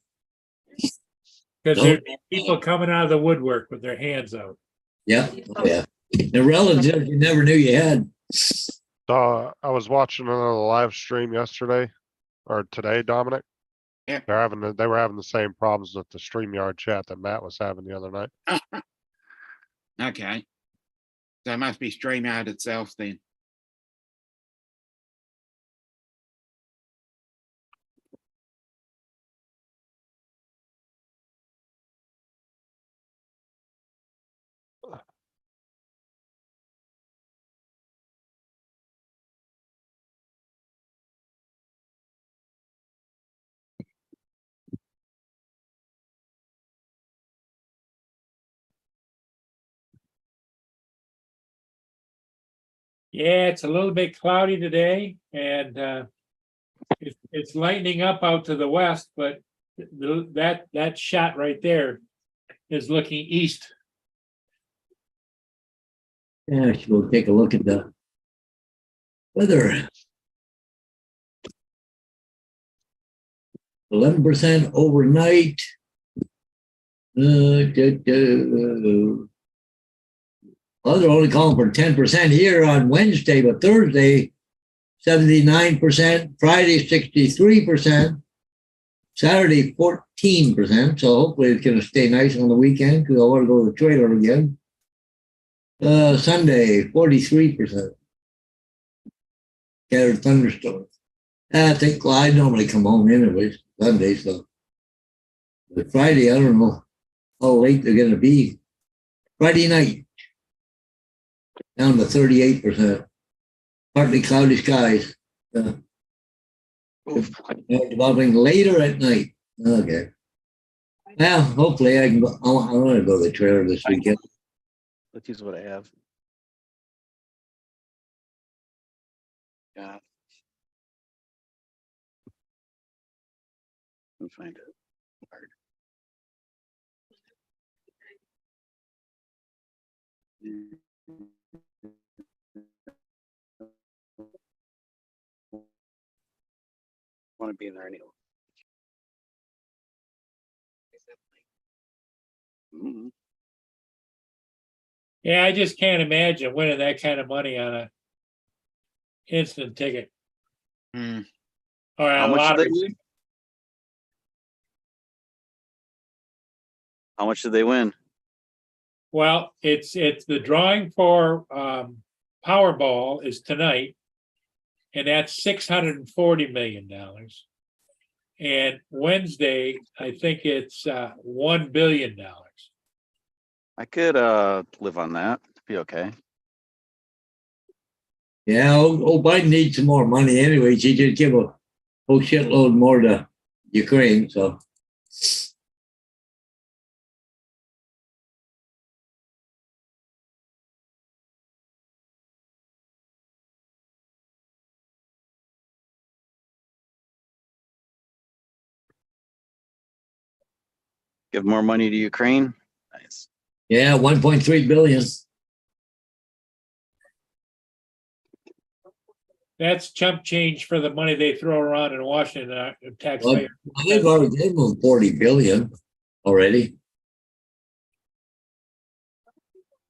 Because there'd be people coming out of the woodwork with their hands out. Yeah, oh, yeah. The relatives you never knew you had. So I was watching another live stream yesterday or today, Dominic. Yeah. They were having the same problems with the StreamYard chat that Matt was having the other night. Okay. So it must be StreamYard itself then. Yeah, it's a little bit cloudy today and it's lightening up out to the west, but that shot right there is looking east. Yeah, we'll take a look at the weather. 11% overnight. Well, they're only calling for 10% here on Wednesday, but Thursday, 79%, Friday, 63%, Saturday, 14%. So hopefully it's going to stay nice on the weekend because I want to go to the trailer again. Sunday, 43%. Scattered thunderstorms. I think I normally come home anyways, Sunday, so. But Friday, I don't know how late they're going to be. Friday night, down to 38%. Partly cloudy skies. Developing later at night. Okay. Well, hopefully I can go. I want to go to the trailer this weekend. Let's use what I have. Yeah. Let me find it. Hard. Want to be in there anyway. Mhm. Yeah, I just can't imagine winning that kind of money on a instant ticket. Hmm. Or How on a much did lottery. they win? How much did they win? Well, it's the drawing for Powerball is tonight, and that's $640 million. And Wednesday, I think it's $1 billion. I could live on that. Be okay. Yeah, old Biden needs some more money anyways. He just give a whole shitload more to Ukraine, so. Give more money to Ukraine. Nice. Yeah, 1.3 billion. That's chump change for the money they throw around in Washington, taxpayer. They've already given them 40 billion already.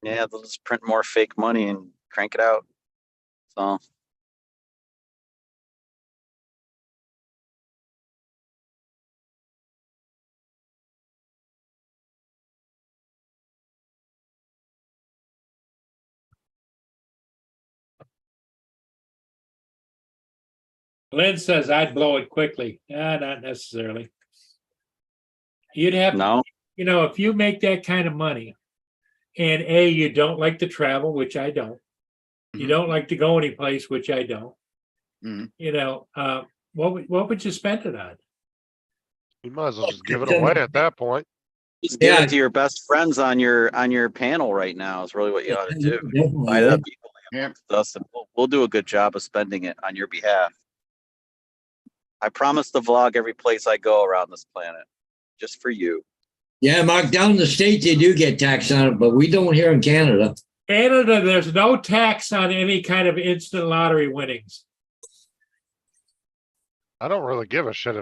Yeah, they'll just print more fake money and crank it out. So Lynn says I'd blow it quickly. Not necessarily. You'd have, no. you know, if you make that kind of money and A, you don't like to travel, which I don't. You Mhm. don't like to go anyplace, which I don't. Mhm. You know, what would you spend it on? You might as well just give it away at that point. Just give Yeah. it to your best friends on your panel right now is really what you ought to do. Light up people Yeah. with us, and we'll do a good job of spending it on your behalf. I promise to vlog every place I go around this planet, just for you. Yeah, Mark, down in the States, they do get taxed on it, but we don't here in Canada. Canada, there's no tax on any kind of instant lottery winnings. I don't really give a shit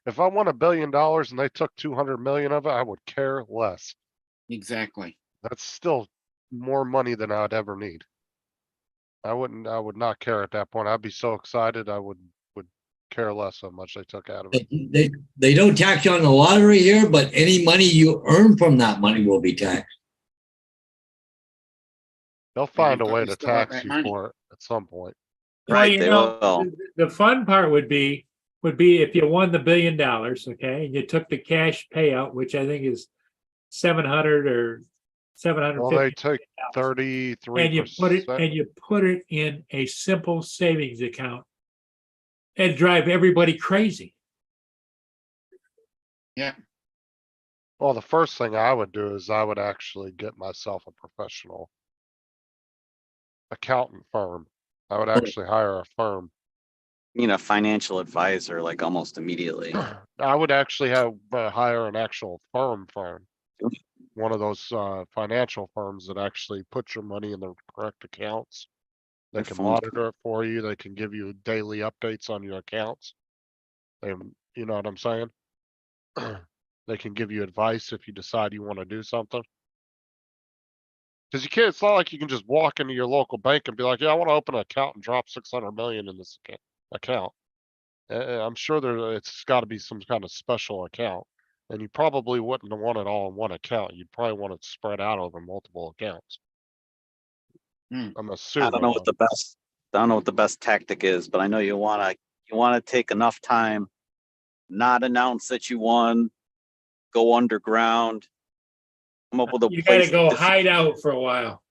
if I won $1 billion and they took 200 million of it, I would care less. Exactly. That's still more money than I'd ever need. I would not care at that point. I'd be so excited. I would care less how much they took out of it. They don't tax you on the lottery here, but any money you earn from that money will be taxed. They'll find a you've got way to to still have tax that you money. for it at some point. Well, Right, you they know, will. the fun part would be if you won the $1 billion, okay, and you took the cash payout, which I think is 700 or Well, they 750, take and you 33%. put it in a simple savings account and drive everybody crazy. Well, the first thing I would do is I would actually get myself a professional accountant firm. I would actually hire a firm. You know, financial advisor like almost immediately. I would actually hire an actual firm. One of those financial firms that actually put your money in the correct accounts. They Your can phone's monitor it for you. They can give you daily updates on your accounts. You know what I'm saying? They can give you advice if you decide you want to do something. Because you can't, it's not like you can just walk into your local bank and be like, yeah, I want to open an account and drop 600 million in this account. I'm sure it's got to be some kind of special account. And you probably wouldn't want it all in one account. You'd probably want it spread out over multiple accounts. I'm I assuming. don't know what the best tactic is, but I know you wanna take enough time, not announce that you won, go underground, come up with a You place. gotta go to hide out for a while.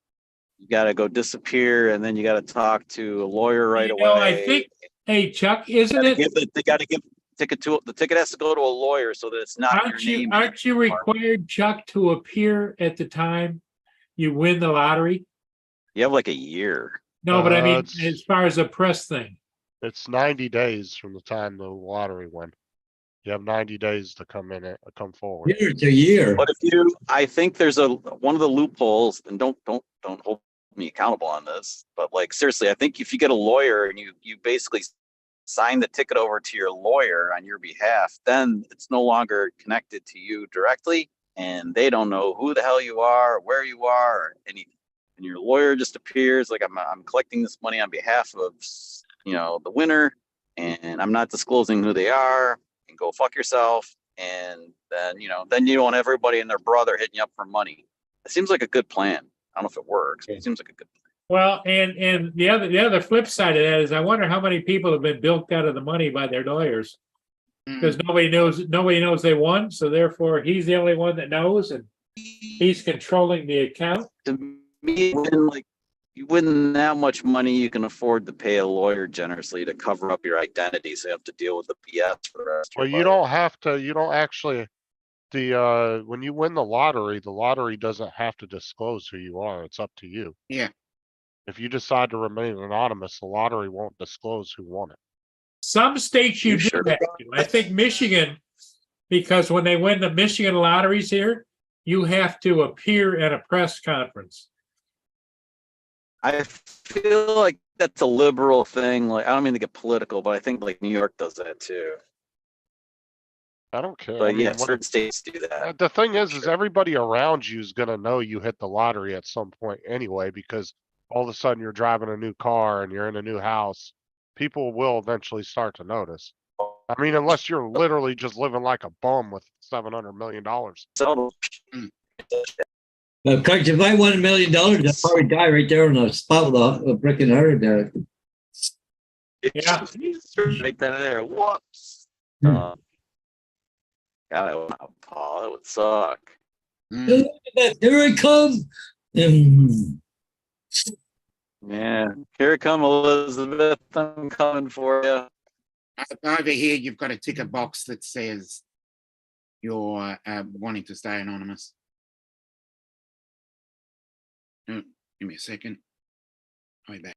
You gotta go disappear, and then you gotta talk to a lawyer right You away. know, I think, hey, Chuck, isn't it, They gotta give the ticket has to go to a lawyer so that it's not your name. aren't you required, Chuck, to appear at the time you win the lottery? You have like a year. No, but I mean, It's- as far as a press thing, It's 90 days from the time the lottery went. You have 90 days to come forward. Here it's a year. But I think there's one of the loopholes, and don't hold me accountable on this, but like seriously, I think if you get a lawyer and you basically sign the ticket over to your lawyer on your behalf, then it's no longer connected to you directly, and they don't know who the hell you are, or where you are, or anything. And your lawyer just appears like I'm collecting this money on behalf of the winner, and I'm not disclosing who they are. And go fuck yourself. And then you don't want everybody and their brother hitting you up for money. It seems like a good plan. I don't know if it works, but it seems like a good plan. well, and the other flip side of that is I wonder how many people have been bilked out of the money by their lawyers. Because nobody knows they won, so therefore he's the only one that knows, and he's controlling the account. To me, you win that much money, you can afford to pay a lawyer generously to cover up your identity, so you have to deal with the BS for the rest of Well, your you life. don't have to, you don't actually, when you win the lottery doesn't have to disclose who you are. It's up to you. Yeah. If you decide to remain anonymous, the lottery won't disclose who won it. Some states you You do sure? that. I think Michigan, because when they win the Michigan lotteries here, you have to appear at a press conference. I feel like that's a liberal thing. Like, I don't mean to get political, but I think like New York does that too. I don't care. I But mean, yeah, certain states do that. the thing is everybody around you is gonna know you hit the lottery at some point anyway, because all of a sudden you're driving a new car and you're in a new house. People will eventually start to notice. I mean, unless you're literally just living like a bum with $700 million. So Coach, if I won $1 million, I'd probably die right there on the spot with a freaking heart attack. Yeah. right there. Whoops. Hmm. God, Paul, that would suck. Mm. Here I come. Yeah, here come Elizabeth. I'm coming for you. Over here, you've got a ticker box that says you're wanting to stay anonymous. Oh, give me a second. I'll be back.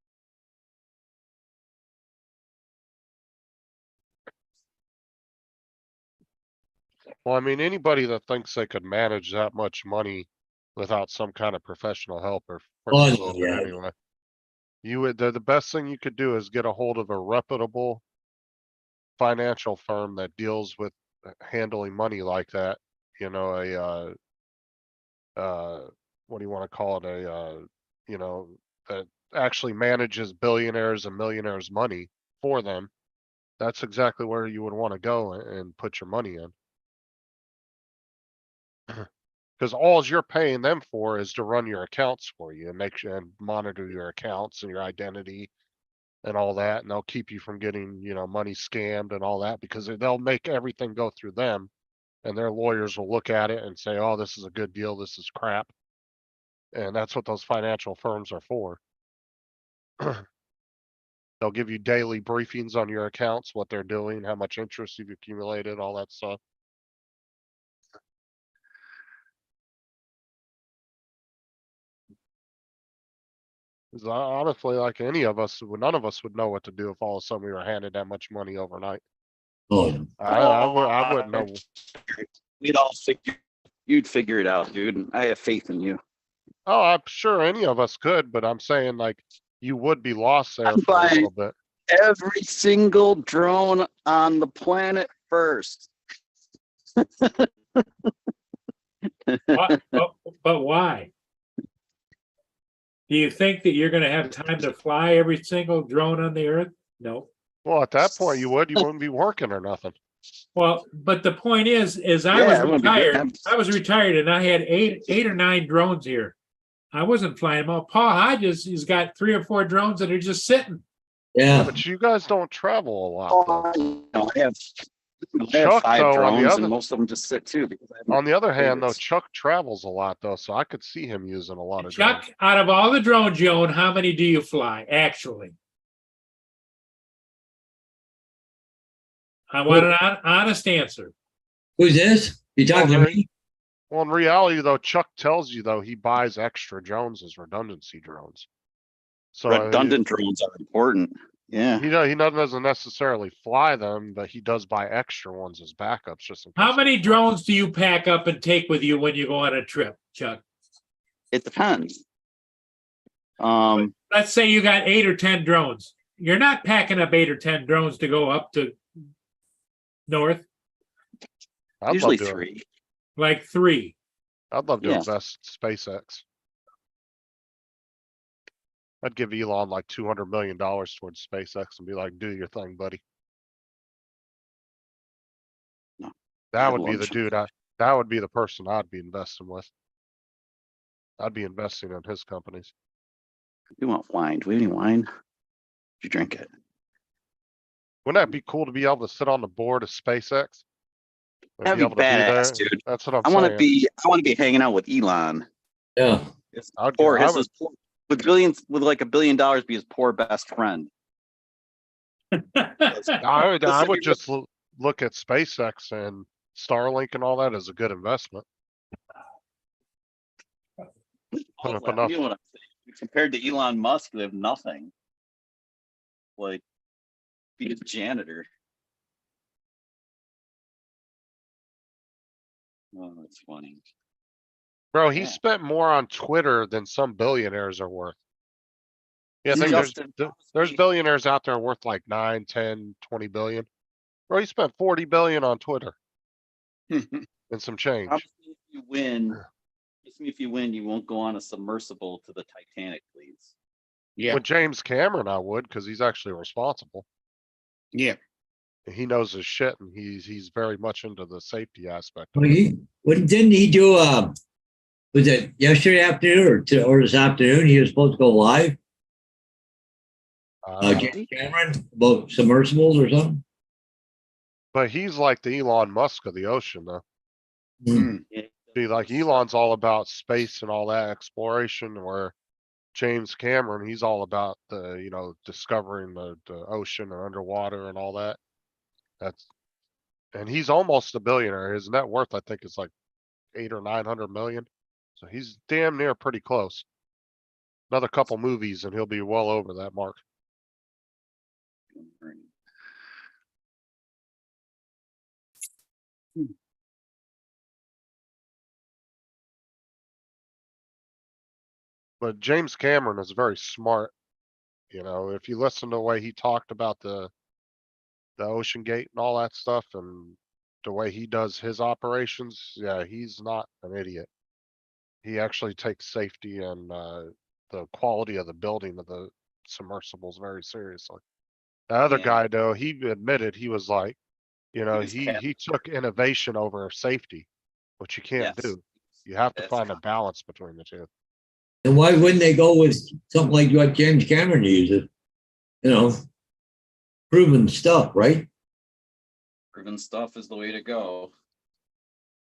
Well, I mean, anybody that thinks they could manage that much money without some kind of professional help are pretty Oh, stupid yeah. anyway. The best thing you could do is get a hold of a reputable financial firm that deals with handling money like that, you know, what do you want to call it? You know, that actually manages billionaires and millionaires' money for them. That's exactly where you would want to go and put your money in. Because all you're paying them for is to run your accounts for you and make sure and monitor your accounts and your identity and all that. And they'll keep you from getting, you know, money scammed and all that because they'll make everything go through them. And their lawyers will look at it and say, oh, this is a good deal. This is crap. And that's what those financial firms are for. They'll give you daily briefings on your accounts, what they're doing, how much interest you've accumulated, all that stuff. Because honestly, like any of us, none of us would know what to do if all of a sudden we were handed that much money overnight. Oh, I wouldn't know. We'd all figure, you'd figure it out, dude. I have faith in you. Oh, I'm sure any of us could, but I'm saying like you would be lost there I'm for a buying- little bit. Every single drone on the planet first. But why? Do you think that you're gonna have time to fly every single drone on the earth? No. Well, at that point you wouldn't be working or nothing. Well, but the point is I Yeah, was it wouldn't be good. retired. I was retired and I had eight or nine drones here. I wasn't flying them all. Paul Hodges, he's got 3 or 4 drones that are just sitting. yeah. But you guys don't travel a lot though. I have Chuck, 5 though, on the drones other- and most of them just sit too. Because I have On the other hand, though, favorites. Chuck travels a lot though, so I could see him using a lot of drones. Chuck, out of all the drones you own, how many do you fly, actually? I want an honest answer. Who's this? You talking to me? Well, in reality, though, Chuck tells you though he buys extra drones as redundancy drones. So redundant drones are important. Yeah. he doesn't necessarily fly them, but he does buy extra ones as backups just in case. How many drones do you pack up and take with you when you go on a trip, Chuck? It depends. Let's say you got 8 or 10 drones. You're not packing up 8 or 10 drones to go up to north, I'd usually love to, 3. like 3. I'd love to Yeah. invest in SpaceX. I'd give Elon like $200 million towards SpaceX and be like, do your thing, buddy. No, That I'd would be love the to. dude. That would be the person I'd be investing with. I'd be investing in his companies. We want wine. Do we have any wine? You drink it. Wouldn't that be cool to be able to sit on the board of SpaceX? And That'd be able to badass, there? dude. That's what I'm I saying. want to be hanging out with Elon. Yeah. I'd Or go- I his, would- with like $1 billion, be his poor best friend. I would just look at SpaceX and Starlink and all that as a good investment. Put up enough. You know what I'm saying? Compared to Elon Musk, they have nothing. Like, be a janitor. Oh, that's funny. Bro, he Yeah. spent more on Twitter than some billionaires are worth. Yeah, I He's think Justin there's Thomas. billionaires out there worth like 9, 10, 20 billion. Bro, he spent 40 billion on Twitter and some change. Promise me if you win, you won't go on a submersible to the Titanic, please. Yeah, With James Cameron, I would, because he's actually responsible. yeah. He knows his shit and he's very much into the safety aspect. Well, didn't he do, was it yesterday afternoon or this afternoon? He was supposed to go live, James Cameron, about submersibles or something? But he's like the Elon Musk of the ocean, though. Hmm. See, like Elon's all about space and all that exploration, where James Cameron, he's all about the, you know, discovering the ocean and underwater and all that. And he's almost a billionaire. His net worth, I think, is like 800 or 900 million. So he's damn near pretty close. Another couple movies and he'll be well over that mark. But James Cameron is very smart. You know, if you listen to the way he talked about the the Ocean Gate and all that stuff and the way he does his operations, yeah, he's not an idiot. He actually takes safety and, the quality of the building of the submersibles very seriously. The other Yeah. guy though, he admitted he was like, you know, was he took innovation over safety, which you can't Yes. do. You have to That's find a right. balance between the two. And why wouldn't they go with something like what James Cameron uses? You know, proven stuff, right? Proven stuff is the way to go.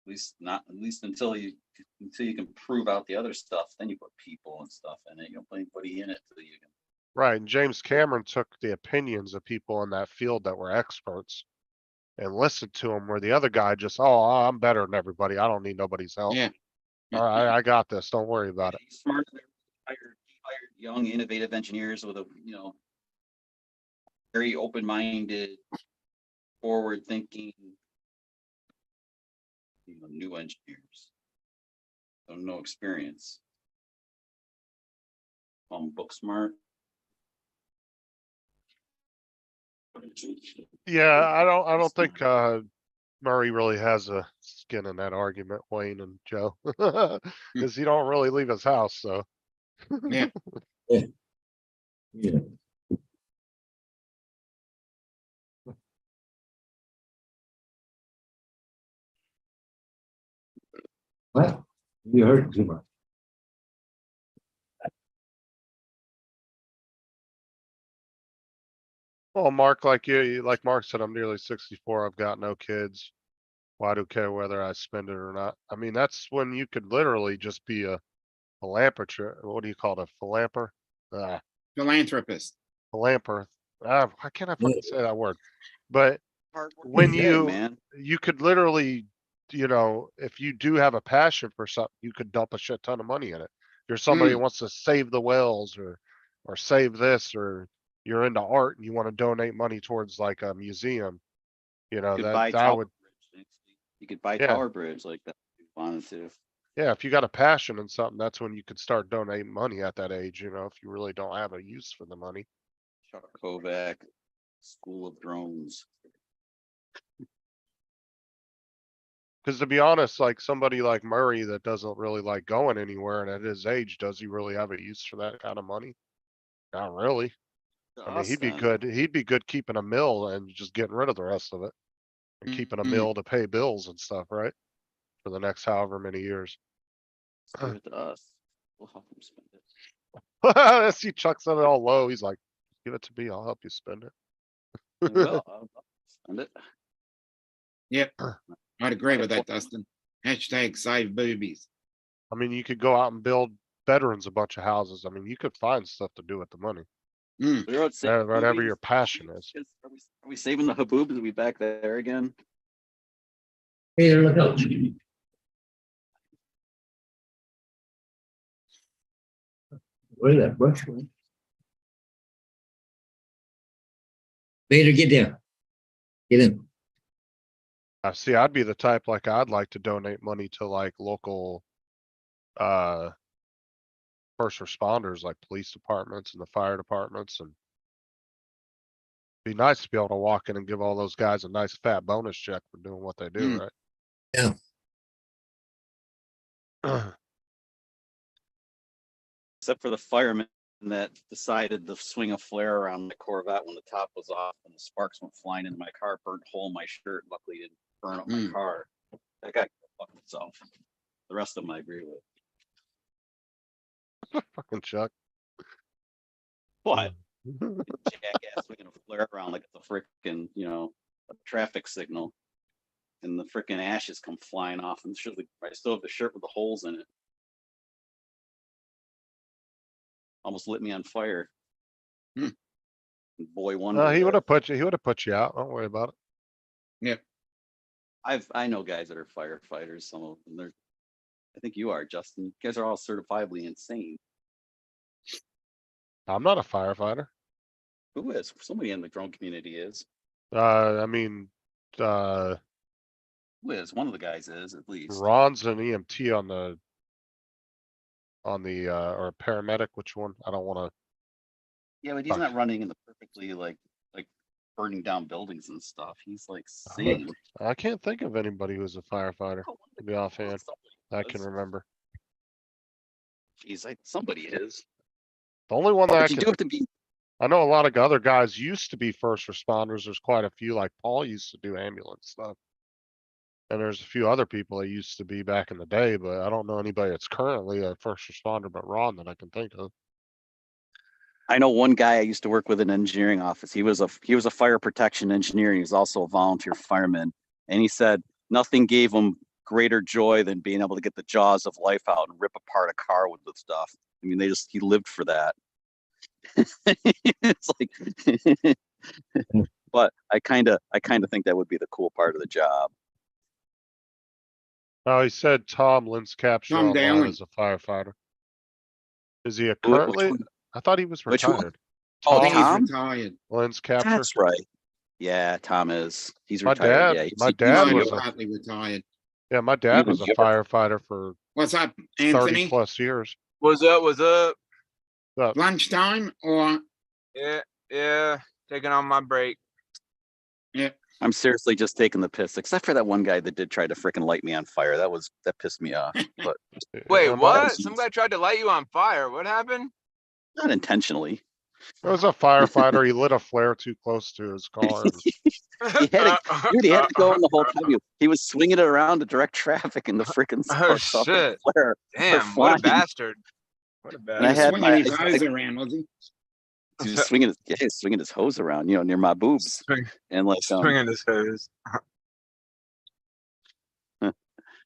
At least until you can prove out the other stuff, then you put people and stuff in it. You don't put anybody in it till you can. Right, and James Cameron took the opinions of people in that field that were experts and listened to them, where the other guy just, oh, I'm better than everybody. I don't need nobody's help. Yeah. All right, I got this. Don't worry about it. He's smart. He hired young, innovative engineers with a very open-minded, forward-thinking, new engineers. So no experience. Book smart. Yeah, I don't think Murray really has a skin in that argument, Wayne and Joe, because he don't really leave his house. So Yeah. Yeah. What? You heard too much. well, Mark, like like Mark said, I'm nearly 64. I've got no kids. Why do I care whether I spend it or not? I mean, that's when you could literally just be a philanthropist. What do you call it? A philanthropist? Philanthropist. Philanthropist. Why can't I fucking say that word? But Hard-working when guy, you man. you could literally, if you do have a passion for something, you could dump a shit ton of money in it. If you're somebody who wants to save the whales or save this, or you're into art and you want to donate money towards like a museum, You could that buy that Tower would, Bridge. You could buy yeah. Tower Bridge like that if you wanted to. Yeah, if you got a passion in something, that's when you could start donating money at that age, if you really don't have a use for the money. Chuck Kovac, School of Drones. Because to be honest, like somebody like Murray that doesn't really like going anywhere and at his age, does he really have a use for that kind of money? Not really. I mean, Us he'd be then. good. He'd be good keeping a mill and just getting rid of the rest of it. And keeping a mill to pay bills and stuff, right? For the next however many years. Give it to us. We'll help him spend it. I see Chuck said it all low. He's like, give it to me. I'll help you spend it. We will. I'll spend it. Yep. I'd agree with that, Dustin. Hashtag save boobies. I mean, you could go out and build veterans a bunch of houses. I mean, you could find stuff to do with the money. We're out saving Whatever boobies. your passion is. Are we saving the haboobs? Are we back there again? Hey, look out. Where's that brush? Vader, get down. Get in. See, I'd be the type, like, I'd like to donate money to like local, first responders, like police departments and the fire departments, and be nice to be able to walk in and give all those guys a nice fat bonus check for doing what they do, right? Yeah. Except for the firemen that decided to swing a flare around the Corvette when the top was off and the sparks went flying into my car, burnt a hole in my shirt. Luckily, it didn't burn up my car. That guy fucked himself. The rest of them I agree with. Fucking Chuck. What? Jackass swinging a flare around like it's a frickin', a traffic signal. And the frickin' ashes come flying off, and I still have the shirt with the holes in it. Almost lit me on fire. Boy wonder. He would have put you out. Don't worry about it. I know guys that are firefighters. Some of them. I think you are, Justin. You guys are all certifiably insane. I'm not a firefighter. Who is? Somebody in the drone community is. I mean, Who is? One of the guys is at least. Ron's an EMT on the or paramedic. Which one? I don't want to. Yeah, but he's not running in the perfectly like burning down buildings and stuff. He's like sane. I can't think of anybody who's a firefighter, to be offhand. I can remember. Jeez, somebody is. The only one that I But you can, do have to be. I know a lot of other guys used to be first responders. There's quite a few, like Paul used to do ambulance stuff. And there's a few other people that used to be back in the day, but I don't know anybody that's currently a first responder but Ron that I can think of. I know one guy I used to work with in an engineering office. He was a fire protection engineer. And he was also a volunteer fireman. And he said nothing gave him greater joy than being able to get the jaws of life out and rip apart a car with the stuff. I mean, he lived for that. It's like, but I kind of think that would be the cool part of the job. Oh, he said Tom Linscapture Tom online Dowling. is a firefighter. Is he a Which currently? one? I thought he was Which one? retired. Oh, I think Tom? he's retired. Linscapture. That's right. Yeah, Tom is. He's My retired. dad- Yeah, my he dad Might was be was a- partly retired. Yeah, my dad was was a young. firefighter for What's up, 30 Anthony? plus years. What's up? What's up? Lunchtime or Yeah, taking on my break. I'm seriously just taking the piss, except for that one guy that did try to freaking light me on fire. That pissed me off, but Wait, Yeah, my- what? Some guy tried to light you on fire. What happened? not intentionally. There was a firefighter. He lit a flare too close to his car. and- He had Dude, he had to go in the whole time. He was swinging it around to direct traffic in the freaking Oh, shit. flare. Damn, what a flying. bastard. What a And he I was had bastard. swinging my- his I- hose around, was he? He was swinging his hose around, near my boobs, Swing- and like, Swinging his hose.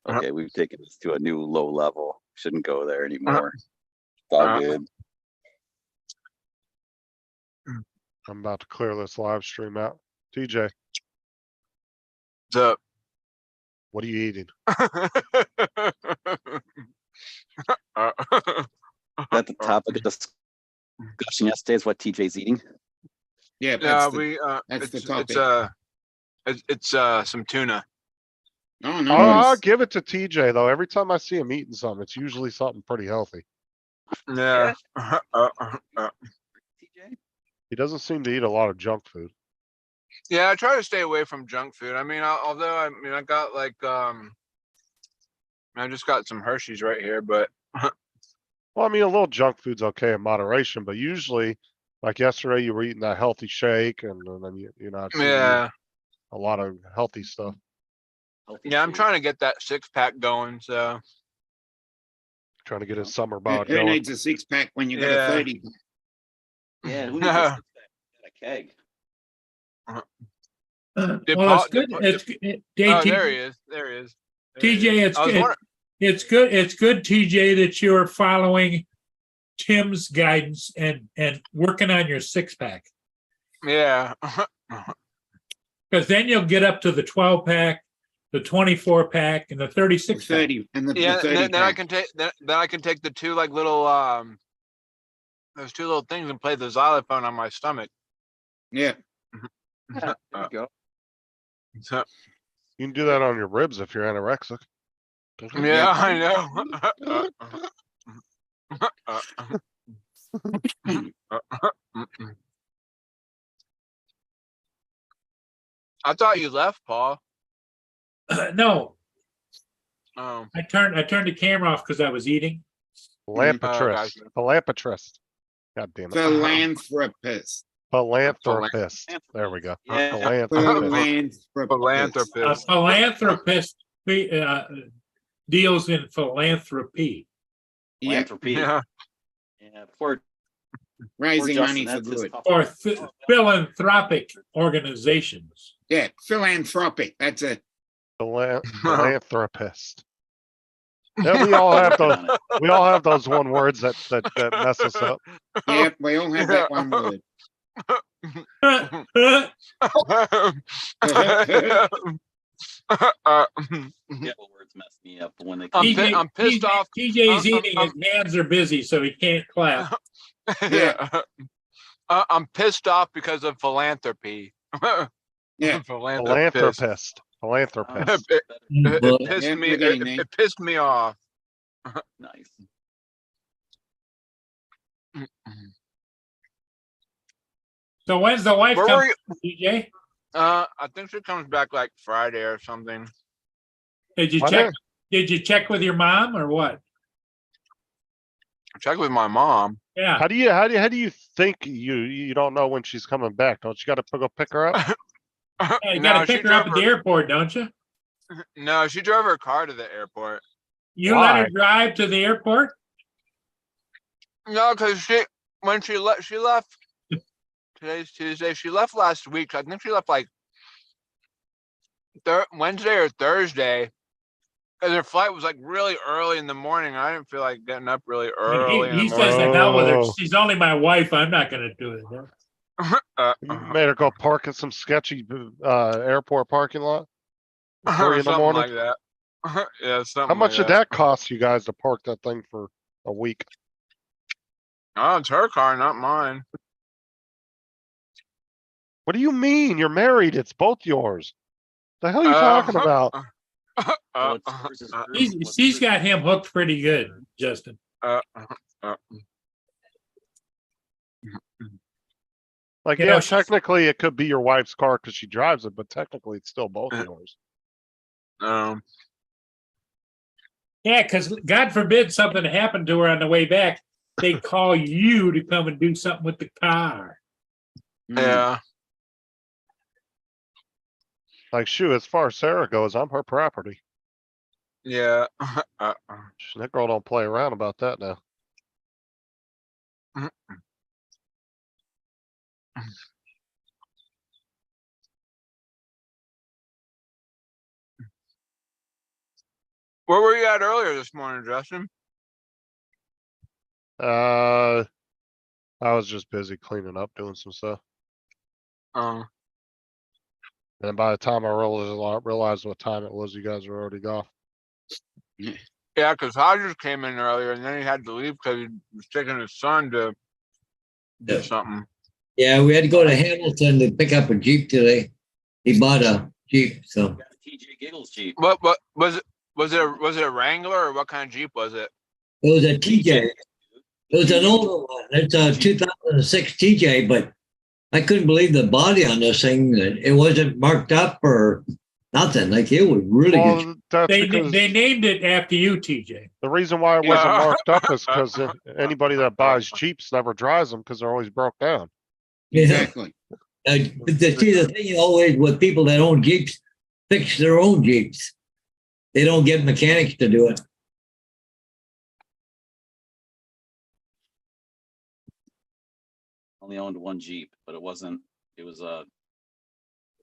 okay, we've taken this to a new low level. Shouldn't go there anymore. It's all good. I'm about to clear this live stream out. TJ, What's up? what are you eating? At the topic of discussion yesterday is what TJ's eating. Yeah, Yeah, that's the it's topic. it's some tuna. Oh, I'll nice. give it to TJ though. Every time I see him eating something, it's usually something pretty healthy. Yeah. TJ? He doesn't seem to eat a lot of junk food. Yeah, I try to stay away from junk food. I mean, although I got like I just got some Hershey's right here, but Well, I mean, a little junk food's okay in moderation, but usually, like yesterday, you were eating that healthy shake, and then you're not seeing yeah, a lot of healthy stuff. yeah, I'm trying to get that 6-pack going. So Trying to get his summer Who bod who going. needs a 6-pack when you got Yeah. a 30? Yeah, who needs a keg? Did Well, Paul- it's good. did- It's oh, there he is. There he is. There he TJ, is. I was wondering- it's good. It's good, TJ, that you're following Tim's guidance and working on your 6-pack, yeah. because then you'll get up to the 12-pack, the 24-pack, and the 36-pack. 30 and the Yeah, 30 then I pack. can take then I can take the two like little those two little things and play the xylophone on my stomach. Yeah. There you go. So, You can do that on your ribs if you're anorexic. yeah, I know. I thought you left, Paul. No, Oh, I turned the camera off because I was eating. Philanthropist. Philanthropist. God damn it. Philanthropist. Philanthropist. There we go. Yeah. Philanthropist. Philanthropist. A philanthropist deals in philanthropy. Yeah, Philanthropy. yeah. Yeah, poor raising Justin, money for that's his good. tough- Or philanthropic organizations. Yeah, philanthropic. That's it. Philanthropist. Yeah, we all have those. We all have those one words that mess us up. Yeah, we all have that one word. Couple words mess me up when they I'm come. I'm pissed off. TJ's I'm- eating, his hands are busy, so he can't clap. Yeah. I'm pissed off because of philanthropy. Yeah. Philanthropist. Philanthropist. It But pissed Yeah, me. we're getting there. It pissed me off. Nice. So when's the wife Where come, were you? DJ? I think she comes back like Friday or something. Did you Why check? not? Did you check with your mom or what? Check with my mom. Yeah. How do you think you don't know when she's coming back? Don't you got to go pick her up? Yeah, you No, gotta she pick her up drove at the airport, don't you? No, she drove her car to the airport. You let her Why? drive to the airport? No, because when she left. Today's Tuesday. She left last week. I think she left like Wednesday or Thursday. Because her flight was like really early in the morning. I didn't feel like getting up really early in He the says morning. the hell with her. Oh. She's only my wife. I'm not gonna do it. Made her go park in some sketchy airport parking lot at 3 in the Something morning. like that. Yeah, something. How much like did that cost you guys to park that thing for a week? Oh, it's her car, not mine. What do you mean? You're married. It's both yours. The hell are you talking about? Well, it's hers is hers. What's She's hers? got him hooked pretty good, Justin. Like, You yeah, know, she's- technically it could be your wife's car because she drives it, but technically it's still both yours. Yeah, because God forbid something happened to her on the way back. They call you to come and do something with the car. Yeah. Like, shoot, as far as Sarah goes, I'm her property. Yeah. That girl don't play around about that now. Where were you at earlier this morning, Justin? I was just busy cleaning up, doing some stuff. Um, And by the time I realized what time it was, you guys were already gone. yeah, because Hodges came in earlier and then he had to leave because he was taking his son to do Yeah. something. Yeah, we had to go to Hamilton to pick up a Jeep today. He bought a Jeep, so. Got a TJ Giggles Jeep. What was it? Was it a Wrangler or what kind of Jeep was it? It was a TJ. It was an older one. It's a 2006 TJ, but I couldn't believe the body on this thing. That it wasn't marked up or nothing. Like it was really good. Well, that's They because named it after you, TJ. the reason why it wasn't Yeah. marked up is because anybody that buys Jeeps never drives them because they're always broke down. Yeah. Exactly. But the thing always with people that own Jeeps, fix their own Jeeps. They don't get mechanics to do it. Only owned one Jeep, but it was a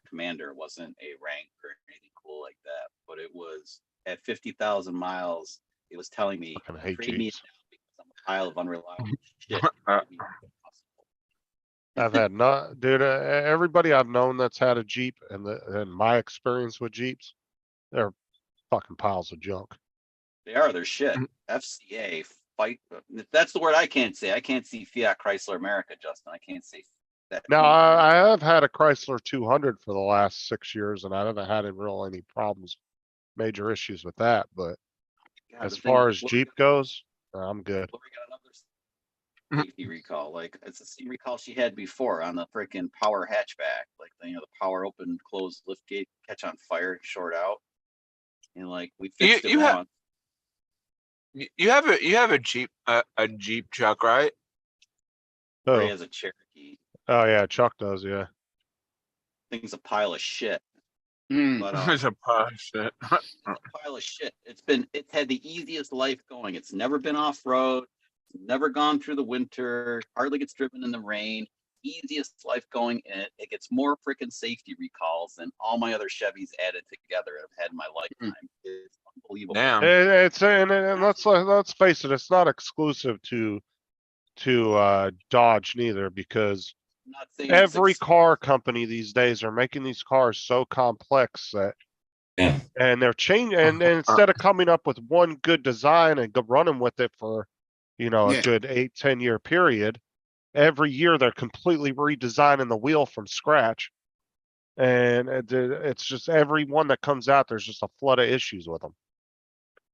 Commander. It wasn't a Wrangler or anything cool like that. But it was at 50,000 miles. It was telling me, Fucking hate trade me Jeeps. now because I'm a pile of unreliable shit. I've had not, dude. Everybody I've known that's had a Jeep, and my experience with Jeeps, they're fucking piles of junk. They're shit. FCA fight. That's the word I can't say. I can't see Fiat Chrysler America, Justin. I can't say that. Now I have had a Chrysler 200 for the last 6 years, and I haven't had any problems, major issues with that. But God, as the thing far is, as Jeep goes, I'm good. Lori got another safety recall. Like it's the same recall she had before on the freaking power hatchback. Like the power open, close lift gate, catch on fire, short out. And like we fixed it once. You have a Jeep, a Jeep truck, right? Lori Oh, has a Cherokee. oh yeah, Chuck does. Yeah. Thing's a pile of shit. Mm. But It's a pile of shit. it's a pile of shit. It's had the easiest life going. It's never been off road, never gone through the winter, hardly gets driven in the rain. Easiest life going, and it gets more freaking safety recalls than all my other Chevys added together I've had in my lifetime. It's unbelievable. Damn. It's and let's face it, it's not exclusive to Dodge neither, because I'm not saying it's every car company these days are making these cars so complex that Yeah. and they're changing, and instead of coming up with one good design and running with it for a Yeah. good 8-10 year period, every year they're completely redesigning the wheel from scratch, and it's just every one that comes out, there's just a flood of issues with them.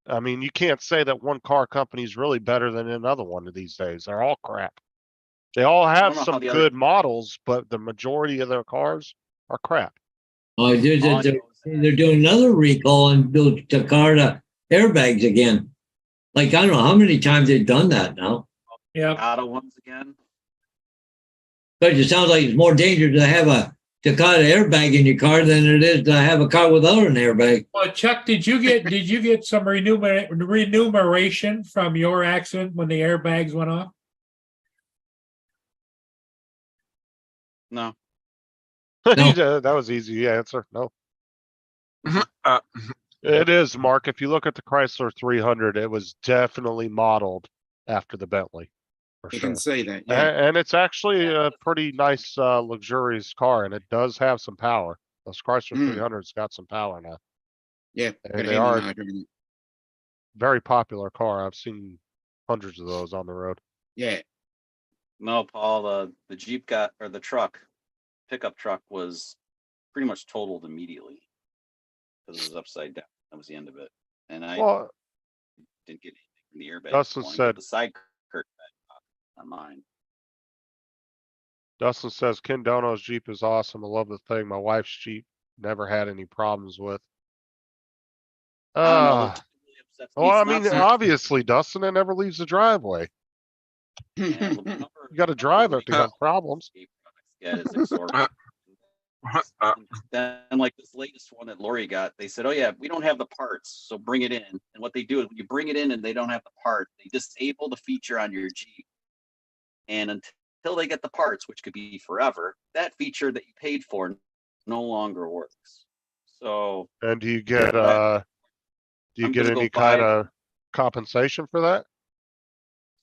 I mean, you can't say that one car company is really better than another one these days. They're all crap. They all don't have know how some the other- good models, but the majority of their cars are crap. Oh, they're, All I they're, know is that- they're doing another recall on those Takata airbags again. Like, I don't know how many times they've done that now. Yeah, Auto ones again. Because it sounds like it's more dangerous to have a Takata airbag in your car than it is to have a car without an airbag. well, Chuck, did you get some remuneration from your accident when the airbags went off? No. That was easy answer. No. Uh, It is, Mark. If you look at the Chrysler 300, it was definitely modeled after the Bentley. For You sure. can see that. Yeah. And it's actually a pretty nice, luxurious car, and it does have some power. Those Chrysler Mm. 300's got some power now. Yeah. And got a they heavy are motor in it. very popular car. I've seen hundreds of those on the road. Yeah. No, Paul, the Jeep got, or the truck, pickup truck was pretty much totaled immediately. Because it was upside down. That was the end of it. And I Well, didn't get anything from the airbag. Dustin going, but said- the side curtain on mine. Dustin says Ken Dono's Jeep is awesome. I love the thing. My wife's Jeep never had any problems with. I don't know, Uh, that really upsets me. well, I It's not mean, so- obviously, Dustin, it never leaves the driveway. yeah, the number- You gotta drive it to have problems. Jeep products get is exorbitant. Then like this latest one that Lori got, they said, oh yeah, we don't have the parts, so bring it in. And what they do is when you bring it in and they don't have the part, they disable the feature on your Jeep. And until they get the parts, which could be forever, that feature that you paid for no longer works. So And do you get, I'm get gonna go any buy- kind of compensation for that?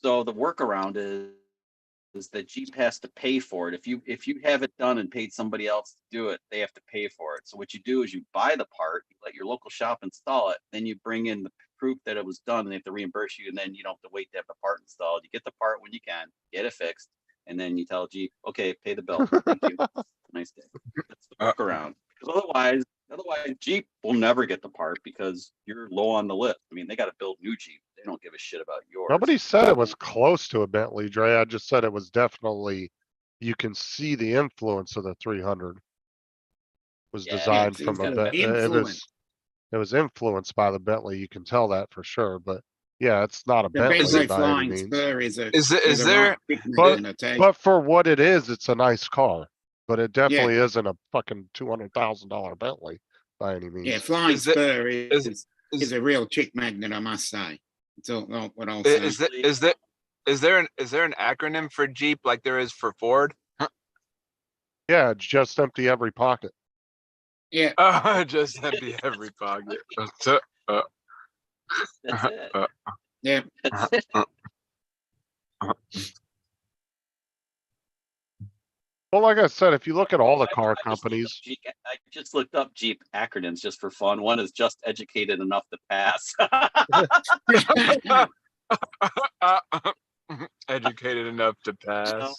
So the workaround is that Jeep has to pay for it. If you have it done and paid somebody else to do it, they have to pay for it. So what you do is you buy the part, you let your local shop install it, then you bring in the proof that it was done, and they have to reimburse you, and then you don't have to wait to have the part installed. You get the part when you can, get it fixed, and then you tell Jeep, okay, pay the bill. Thank you. Nice day. That's the workaround. Because otherwise Jeep will never get the part because you're low on the list. I mean, they got to build new Jeep. They don't give a shit about yours. Nobody said it was close to a Bentley, Dre. I just said it was definitely, you can see the influence of the 300 was Yeah, designed it's from a got Bentley. It was influenced by the Bentley. You can tell that for sure, but yeah, it's not a The Bentley Bentley by any Flying means. Spur is a Is is a there- right big But- magnet attached. But for what it is, it's a nice car, but it definitely isn't a fucking $200,000 Bentley by any means. Yeah, Flying Is it- Spur is- is a real chick magnet, I must say. It's all what I'll say. Is there an acronym for Jeep like there is for Ford? Yeah, just empty every pocket. Yeah, Just empty every pocket. That's it. yeah. That's it. Well, like I said, if you look at all the I car just looked up companies, I just looked up Jeep acronyms just for fun. One is just educated enough to pass. Educated enough to pass.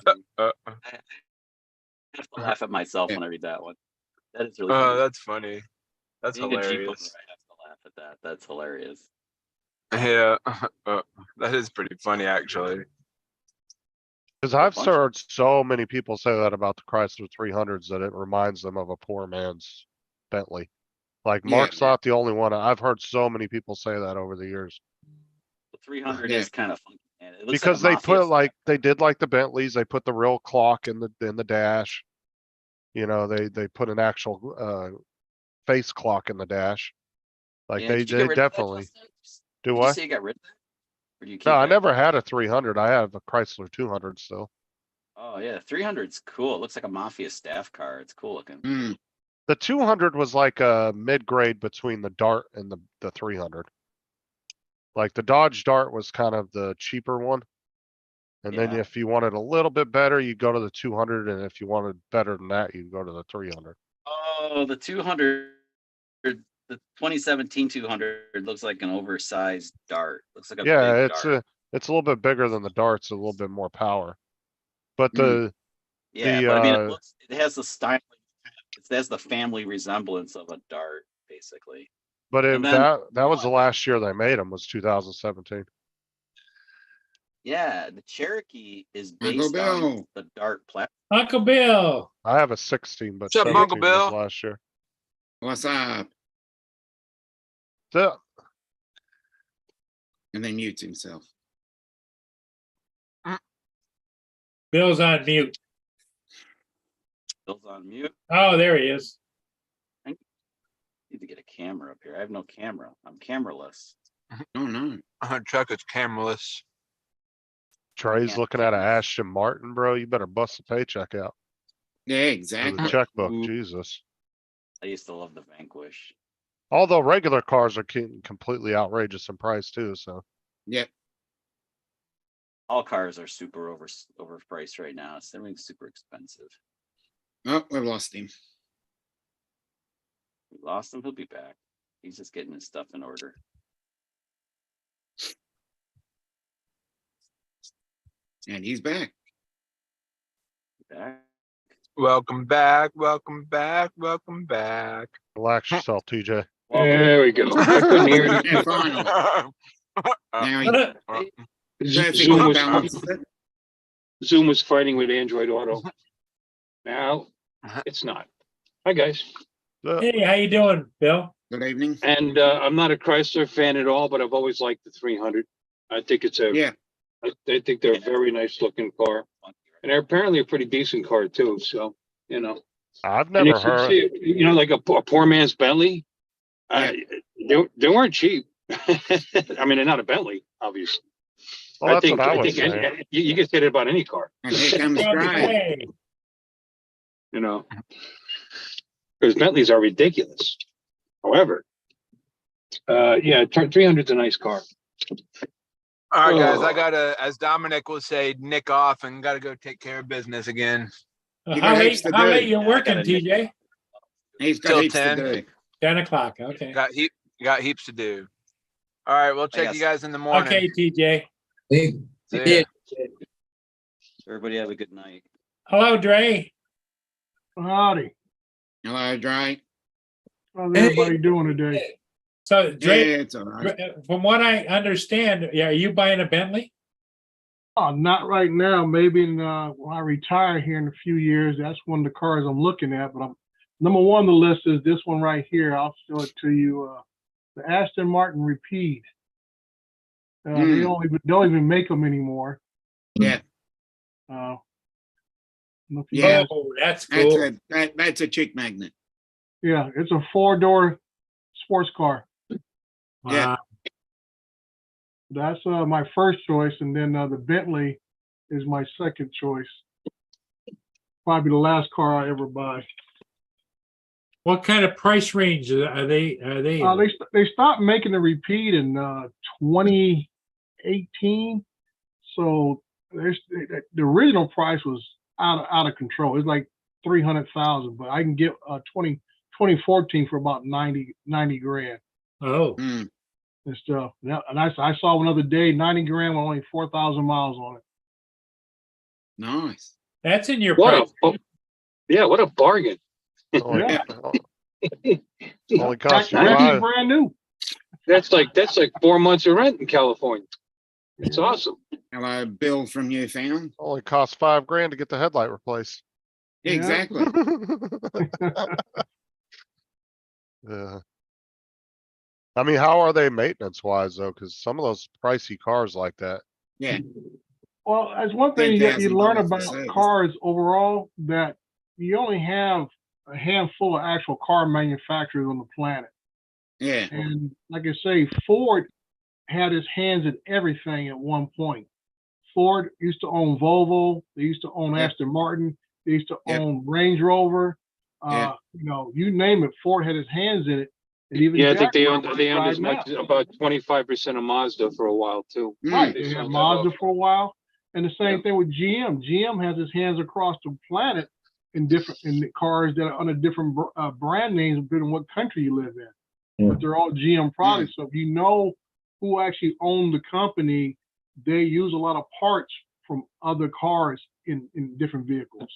I have to laugh at myself when I read that one. That is really Oh, funny. that's funny. That's Being a Jeep owner, hilarious. I have to laugh at that. That's hilarious. Yeah, that is pretty funny actually. because I've bunch. heard so many people say that about the Chrysler 300s that it reminds them of a poor man's Bentley. Like Yeah. Mark's not the only one. I've heard so many people say that over the years. The 300 Yeah. is kind of funky. Man. It looks Because like a they put mafia like, they did like the Bentleys, they put the real clock in the dash. You know, they put an actual, face clock in the dash. Like Yeah, they did you get rid of that, definitely Justin? do Did you what? say you got rid of that? Or do you keep No, I that? never had a 300. I have a Chrysler 200 still. Oh yeah, 300's cool. It looks like a mafia staff car. It's cool looking. Mm, The 200 was like a mid-grade between the Dart and the 300. Like the Dodge Dart was kind of the cheaper one. And then Yeah. if you wanted a little bit better, you go to the 200, and if you wanted better than that, you go to the 300. Oh, the 200, the 2017 200 looks like an oversized Dart. Looks like a Yeah, big Dart. it's a little bit bigger than the Darts, a little bit more power. But Mm. Yeah, the, but I mean, uh, it has the style. It has the family resemblance of a Dart, basically. but And then- that was the last year they made them, was 2017. Yeah, the Cherokee is Uncle based on Bill. the Dart platform. Uncle Bill. I have a 16, but What's up, Uncle 17 was Bill? last year. What's up? So, And then mutes himself. Bill's on mute. Bill's on mute. Oh, there he is. Need to get a camera up here. I have no camera. I'm cameraless. Oh, no. Chuck is cameraless. Trey's Yeah. looking at an Ashton Martin, bro. You better bust the paycheck out. Yeah, For exactly. the checkbook, Ooh. Jesus. I used to love the Vanquish. Although regular cars are completely outrageous in price too, so. Yep. All cars are super overpriced right now. It's everything's super expensive. Oh, we've lost him. We lost him. He'll be back. He's just getting his stuff in order. And he's back. Back. Welcome back, welcome back, welcome back. Relax yourself, TJ. There we go. I couldn't hear you. And finally, now he perfectly Zoom was, balanced it. Zoom was fighting with Android Auto. Now it's not. Hi, guys. Hey, how you doing, Bill? Good evening. And I'm not a Chrysler fan at all, but I've always liked the 300. I think it's a, Yeah. I think they're a very nice looking car. And they're apparently a pretty decent car too. So, you know. I've And never you should heard. see, you know, like a poor man's Bentley. They weren't cheap. I mean, they're not a Bentley, obviously. Well, that's I think, what I I was think saying. you can say that about any car, And here comes Brian. Hey, you know, because Bentleys are ridiculous. However, yeah, 300's a nice car. All right, guys, Oh. I gotta, as Dominic will say, nick off and gotta go take care of business again. You how got late, heaps to how do. late you Yeah, I working, gotta nick TJ? He's got Till heaps 10. to do. 10 o'clock, okay. Got heaps to do. All right, we'll check guess. you guys in the morning. Okay, TJ. Hey, See yeah, ya. Everybody have a good night. Hello, Dre. Howdy. Hello, Dre. How's everybody doing today? So, Yeah, Dre, it's all right. from what I understand, yeah, are you buying a Bentley? Oh, not right now. Maybe when I retire here in a few years, that's one of the cars I'm looking at. But number one on the list is this one right here. I'll show it to you. The Aston Martin Rapide. They don't even make them anymore. Yeah. If you Yeah. guys- Oh, that's That's cool. that's a chick magnet. yeah, it's a 4-door sports car. Yeah. Wow. That's my first choice, and then the Bentley is my second choice. Probably the last car I ever buy. What kind of price range are they? They stopped making the Rapide in 2018, so the original price was out of control. It's like 300,000, but I can get 2014 for about 90 grand Oh, Mm. and stuff. And I saw one other day, 90 grand with only 4,000 miles on it. Nice. that's in your What price. yeah, what a bargain. Only, Yeah. only cost you Practically five. brand new. That's like 4 months of rent in California. It's awesome. Hello, Bill from Newfound. Only cost $5,000 to get the headlight replaced. Yeah. Exactly. Yeah. I mean, how are they maintenance wise though? Cause some of those pricey cars like that. Yeah. Well, that's one thing you learn $10,000 for about service. cars overall, that you only have a handful of actual car manufacturers on the planet. Yeah. And like I say, Ford had his hands in everything at one point. Ford used to own Volvo. They used to own Yep. Aston Martin. They used to Yep. own Range Rover. Yep. You know, you name it, Ford had his hands in it. And even Yeah, I think they Jaguar owned as right much now. as about 25% of Mazda for a while too. Right, They they had sold that Mazda off. for a while, and the same Yeah. thing with GM. GM has his hands across the planet in the cars that are under different brand names, depending on what country you live in. Yeah. But they're all GM products. So if you know who actually owned the company, they use a lot of parts from other cars in different vehicles.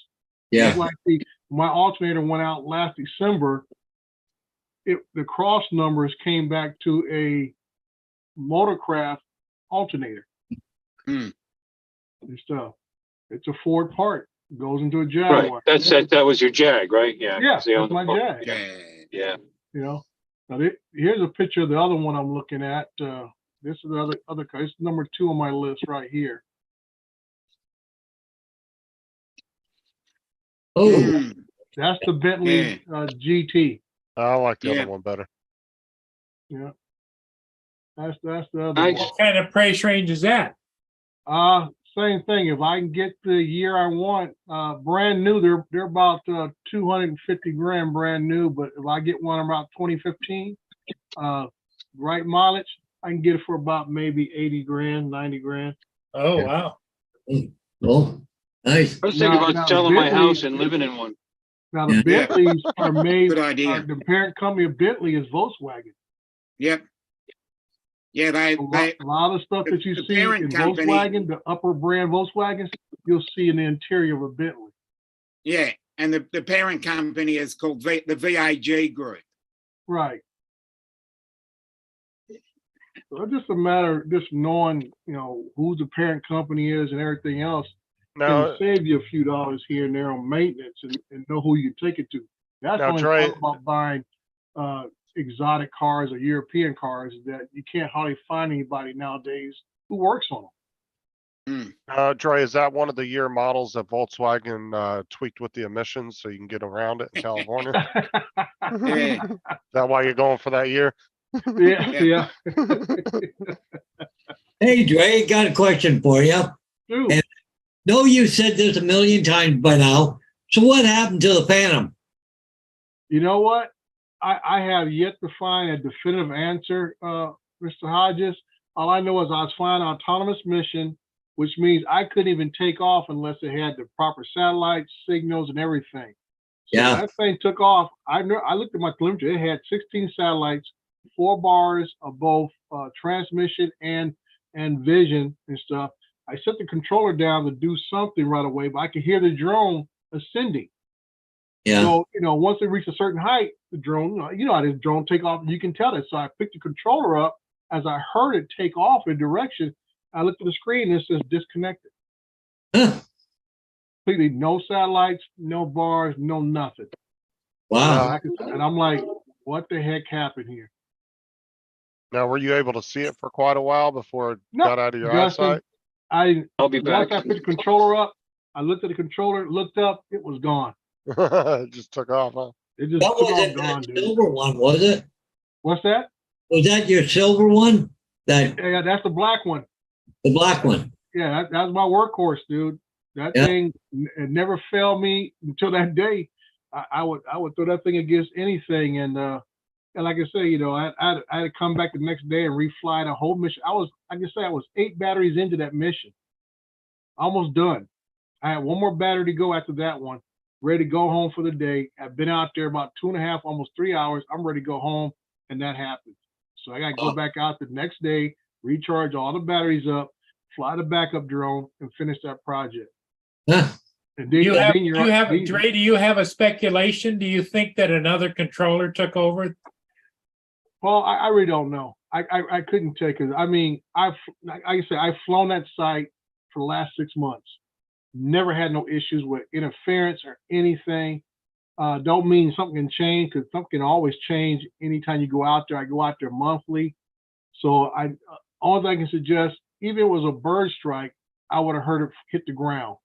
yeah, Just like my alternator went out last December. The cross numbers came back to a Motorcraft alternator. Hmm. and stuff. It's a Ford part. It goes into a Right. Jaguar. That was your Jag, right? Yeah. Yeah, 'cause they own that's my the- Jag. Yeah. Yeah. You know, now here's a picture of the other one I'm looking at. This is the other car. It's number 2 on my list right here. Oh, Mm, That's the Bentley GT. I like the Yeah. other one better. Yeah, that's the other Nice. one. What kind of price range is that? Same thing. If I can get the year I want, brand new, they're about 250 grand brand new. But if I get one about 2015, right mileage, I can get it for about maybe 80 grand, 90 grand. Oh, Yeah. wow. oh, nice. I was thinking Now- about now selling my Bentley- house and living in one. Now the Yeah. Bentleys are made. Good idea. The parent company of Bentley is Volkswagen. Yep. Yeah, A lot of stuff that you the see parent in company- Volkswagen, the upper brand Volkswagens, you'll see in the interior of a Bentley. yeah. And the parent company is called the VAG Group. Right. So it's just a matter of just knowing, who the parent company is and everything else. Now, Can save you a few dollars here and there on maintenance and know who you take it to. That's Now, only Dre- talk about buying exotic cars or European cars that you can't hardly find anybody nowadays who works on Dre, is that one of the year models that Volkswagen tweaked with the emissions so you can get around it in California? them. Yeah. Is that why you're going for that year? Yeah. Hey, Dre, got a question for you. Dude, And- No, you said this a million times by now. So what happened to the Phantom? you know what? I have yet to find a definitive answer, Mr. Hodges. All I know is I was flying an autonomous mission, which means I couldn't even take off unless it had the proper satellite signals and everything. So Yeah. that thing took off. I looked at my telemetry. It had 16 satellites, 4 bars of both transmission and vision and stuff. I set the controller down to do something right away, but I could hear the drone ascending. Yeah. So, once it reached a certain height, the drone, how this drone take off, you can tell that. So I picked the controller up. As I heard it take off in direction, I looked at the screen and it says disconnected. Huh. Completely no satellites, no bars, no nothing. Wow. And I'm like, what the heck happened here? Now, were you able to see it for quite a while before it No, got out of your Justin, eyesight? I'll be Once back. I put the controller up, I looked at the controller, looked up, it was gone. It just took off, huh? It just That took off wasn't gone, that dude. silver one, was it? What's that? Was that your silver one? That Yeah, that's the black one. the black one? Yeah, that's my workhorse, dude. That Yeah. thing it never failed me until that day. I would throw that thing against anything, and like I say, I had to come back the next day and refly the whole mission. I was 8 batteries into that mission, almost done. I had one more battery to go after that one, ready to go home for the day. I've been out there about 2.5, almost 3 hours. I'm ready to go home, and that happened. So I got to go back out the next day, recharge all the batteries up, fly the backup drone, and finish that project. Huh? And Do you have, then Dre, do you have a speculation? Do you think that another controller took over? Well, I really don't know. I couldn't take it. I mean, like I said, I've flown that site for the last 6 months. Never had no issues with interference or anything. Don't mean something can change, because something can always change anytime you go out there. I go out there monthly. So all I can suggest, even if it was a bird strike, I would have heard it hit the ground.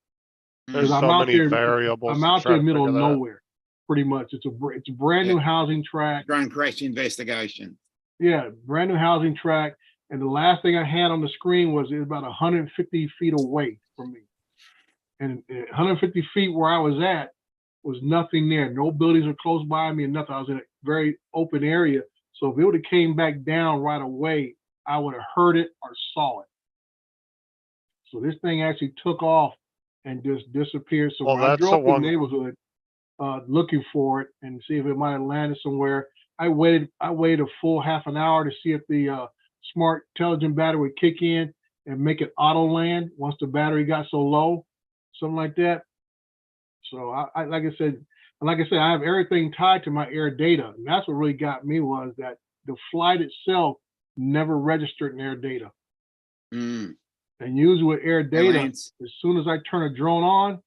There's I'm so out many there- variables. I'm to out try there in to the middle of figure that out. nowhere, pretty much. It's a brand new housing track. Drone crash investigation. Yeah, brand new housing track. And the last thing I had on the screen was it was about 150 feet away from me. And 150 feet where I was at was nothing there. No buildings were close by me and nothing. I was in a very open area. So if it would have came back down right away, I would have heard it or saw it. So this thing actually took off and just disappeared. So Well, when I that's the drove through one- the neighborhood looking for it and see if it might have landed somewhere, I waited a full half an hour to see if the smart intelligent battery would kick in and make it auto land once the battery got so low, something like that. So I like I said, I have everything tied to my air data, and that's what really got me was that the flight itself never registered in air data. Mm. And usually with air data, Lance. as soon as I turn a drone on,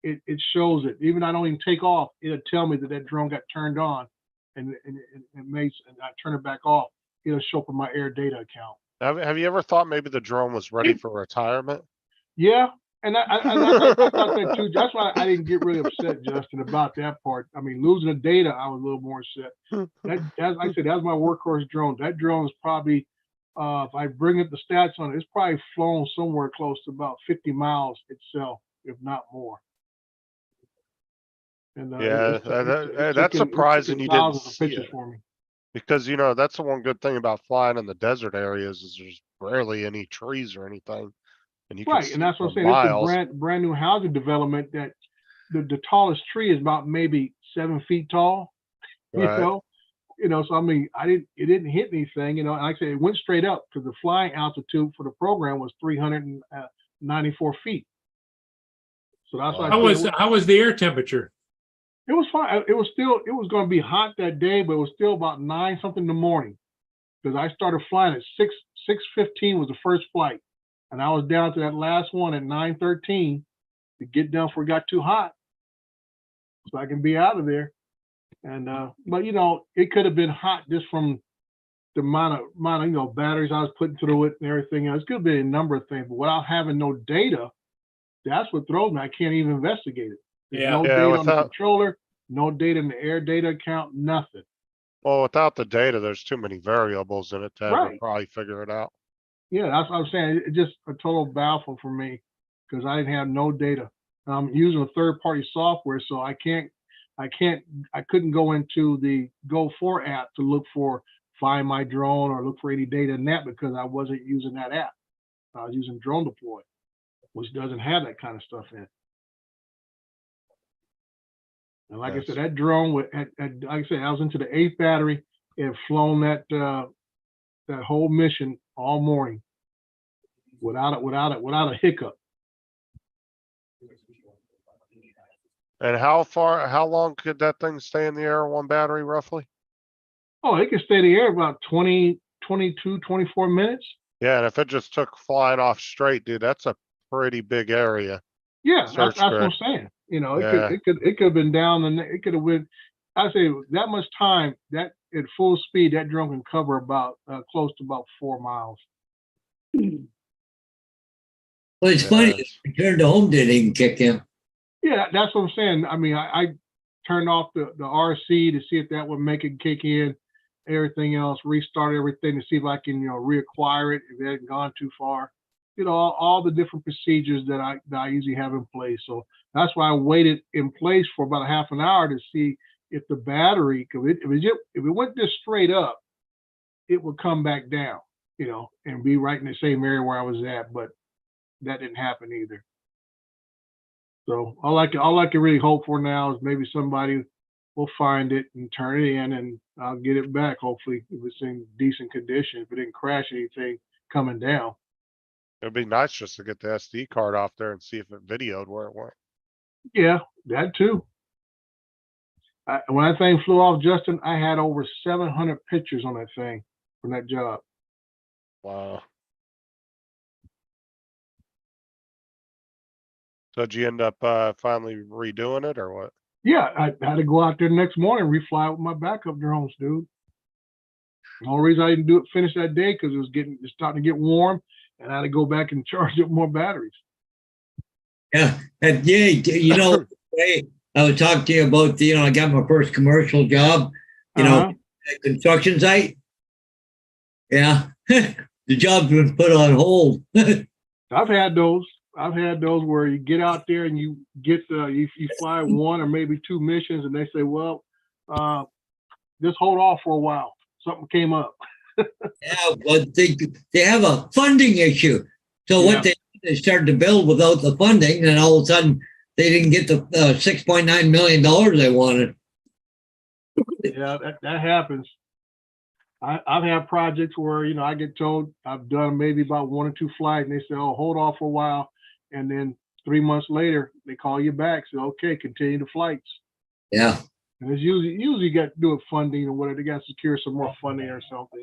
it shows it. Even I don't even take off, it'll tell me that drone got turned on, and I turn it back off. It'll show up in my air data account. Have you ever thought maybe the drone was ready for retirement? Yeah, and I thought that too. That's why I didn't get really upset, Justin, about that part. I mean, losing the data, I was a little more upset. As I said, that's my workhorse drone. That drone is probably, if I bring up the stats on it, it's probably flown somewhere close to about 50 miles itself, if not more. And Yeah, it that's took in surprising you didn't thousands of see pictures it. for me. Because, that's the one good thing about flying in the desert areas is there's barely any trees or anything. And you can Right, see and that's what for I'm saying. It's a miles. brand new housing development that the tallest tree is about maybe 7 feet tall. Right. So I mean, it didn't hit anything. Like I said, it went straight up because the flying altitude for the program was 394 feet. So that's why I said How was the air temperature? it was fine. It was going to be hot that day, but it was still about 9 something in the morning because I started flying at 6:15 was the first flight, and I was down to that last one at 9:13 to get down before it got too hot, so I can be out of there. And but it could have been hot just from the amount of batteries I was putting through it and everything else. It could have been a number of things, but without having no data, that's what throws me. I can't even investigate it. There's no data on the controller, no data in the air data account, nothing. Well, without the data, there's too many variables in it to ever probably figure it out. Yeah, that's what I'm saying. It's just a total baffle for me because I didn't have no data. I'm using a third-party software, so I couldn't go into the Go4 app to look for Find My Drone or look for any data in that because I wasn't using that app. I was using Drone Deploy, which doesn't have that kind of stuff in it. And like I said, that drone, like I said, I was into the 8th battery and flown that whole mission all morning without a hiccup. And how long could that thing stay in the air on one battery roughly? Oh, it can stay in the air about 20, 22, 24 minutes. Yeah, and if it just took flying off straight, dude, that's a pretty big area. Yeah, that's what I'm saying. It could have been down and it could have been. I say that much time that at full speed that drone can cover about close to about 4 miles. Well, it's funny. Return to home didn't even kick in. Yeah, that's what I'm saying. I mean, I turned off the RC to see if that would make it kick in. Everything else, restart everything to see if I can reacquire it if it hadn't gone too far. All the different procedures that I usually have in place. So that's why I waited in place for about a half an hour to see if the battery, if it went this straight up, it would come back down, and be right in the same area where I was at. But that didn't happen either. So all I can really hope for now is maybe somebody will find it and turn it in, and I'll get it back. Hopefully, if it's in decent condition, if it didn't crash anything coming down. It'd be nice just to get the SD card off there and see if it videoed where it went. Yeah, that too. When that thing flew off, Justin, I had over 700 pictures on that thing from that job. Wow. So did you end up finally redoing it or what? Yeah, I had to go out there the next morning and refly with my backup drones, dude. The only reason I didn't finish that day because it's starting to get warm, and I had to go back and charge up more batteries. Yeah, and I would talk to you about I got my first commercial job, at construction site. Yeah, the job's been put on hold. I've had those where you get out there and you get you fly one or maybe 2 missions, and they say, well, just hold off for a while. Something came up. Yeah, but they have a funding issue. So what they started to build without the funding, and all of a sudden they didn't get the $6.9 million they wanted. Yeah, that happens. I've had projects where I get told I've done maybe about 1 or 2 flights, and they say, "Oh, hold off for a while," and then 3 months later they call you back, say, "Okay, continue the flights." Yeah. And it's usually got to do with funding or whatever. They got to secure some more funding or something.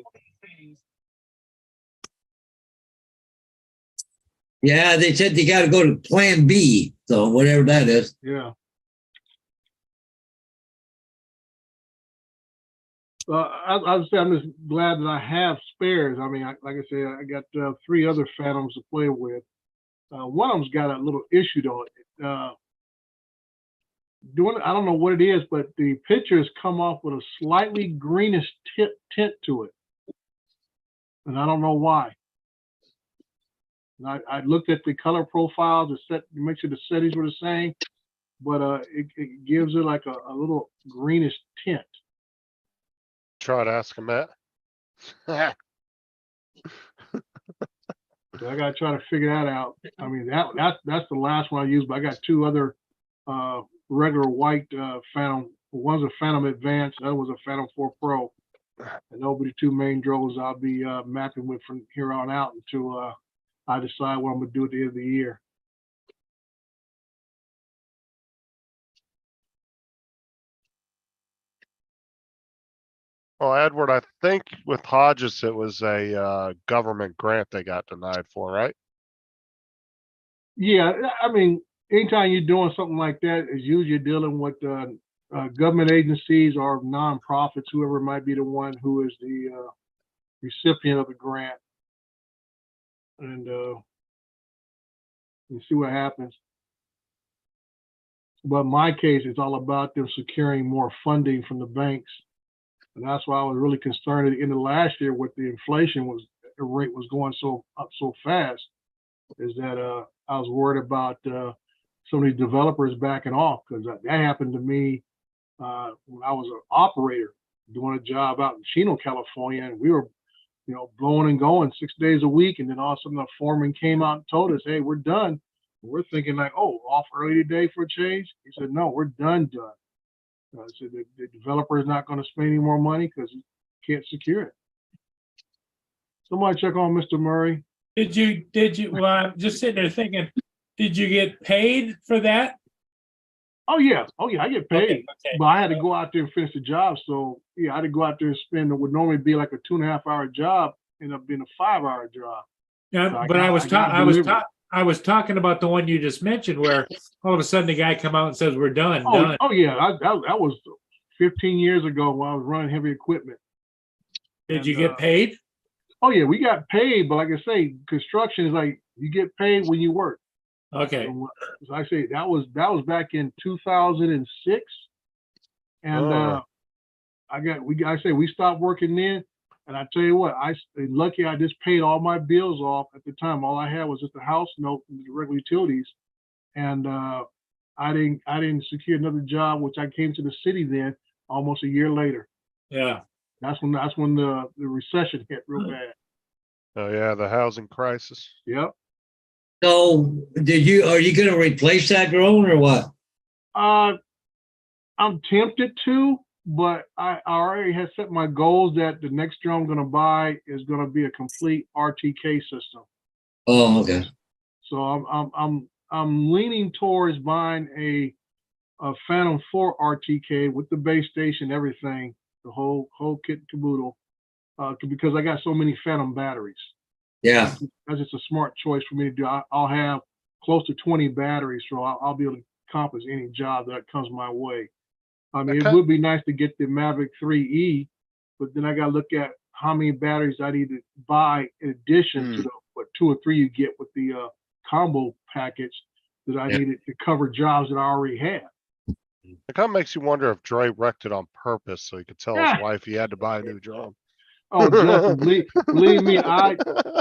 Yeah, they said they got to go to Plan B, so whatever that is. Yeah. I say I'm just glad that I have spares. I mean, like I said, I got 3 other Phantoms to play with. One of them's got a little issue though. I don't know what it is, but the pictures come off with a slightly greenish tint to it, and I don't know why. And I looked at the color profiles to make sure the settings were the same, but it gives it like a little greenish tint. Try to ask him that. So I gotta try to figure that out. I mean, that's the last one I used, but I got 2 other regular white Phantom. One's a Phantom Advance, the other was a Phantom 4 Pro. And those will be the 2 main drones I'll be mapping with from here on out until I decide what I'm gonna do at the end of the year. Well, Edward, I think with Hodges, it was a government grant they got denied for, right? Yeah, I mean, anytime you're doing something like that, is usually you're dealing with government agencies or nonprofits, whoever might be the one who is the recipient of the grant. And you see what happens. But in my case, it's all about them securing more funding from the banks. And that's why I was really concerned at the end of last year with the inflation rate was going up so fast, is that I was worried about some of these developers backing off, because that happened to me when I was an operator doing a job out in Chino, California, and we were, blowing and going 6 days a week, and then all of a sudden the foreman came out and told us, "Hey, we're done." And we're thinking like, "Oh, off early today for a change?" He said, "No, we're done. I said the developer is not going to spend any more money because he can't secure it." Somebody check on Mr. Murray. Did you, well, I'm just sitting there thinking, did you get paid for that? Oh yeah, I get paid, Okay. but I had to go out there and finish the job. So yeah, I had to go out there and spend what would normally be like a 2.5-hour job, end up being a 5-hour job. Yeah, So but I was talking about the one you just mentioned, where all of a sudden the guy come out and says, "We're done." Oh yeah, that was 15 years ago when I was running heavy equipment. Did you get paid? Oh yeah, we got paid, but like I say, construction is like you get paid when you work. Okay. So, as I say, that was back in 2006, and we stopped working then. And I tell you what, lucky I just paid all my bills off at the time. All I had was just a house note and the regular utilities, and I didn't secure another job, which I came to the city then almost a year later. Yeah. That's when the recession hit real bad. Oh yeah, the housing crisis. Yep. So are you going to replace that drone or what? I'm tempted to, but I already have set my goals that the next drone I'm going to buy is going to be a complete RTK system. Oh, okay. So I'm leaning towards buying a Phantom 4 RTK with the base station, everything, the whole kit and caboodle, because I got so many Phantom batteries. Yeah. That's just a smart choice for me to do. I'll have close to 20 batteries, so I'll be able to accomplish any job that comes my way. I mean, Okay. It would be nice to get the Mavic 3E, but then I got to look at how many batteries I need to buy in addition to the 2 or 3 you get with the combo package that I needed to cover jobs that I already had. It kind of makes you wonder if Dre wrecked it on purpose so he could tell his wife he had to buy a new drone. Oh, Justin, believe me, I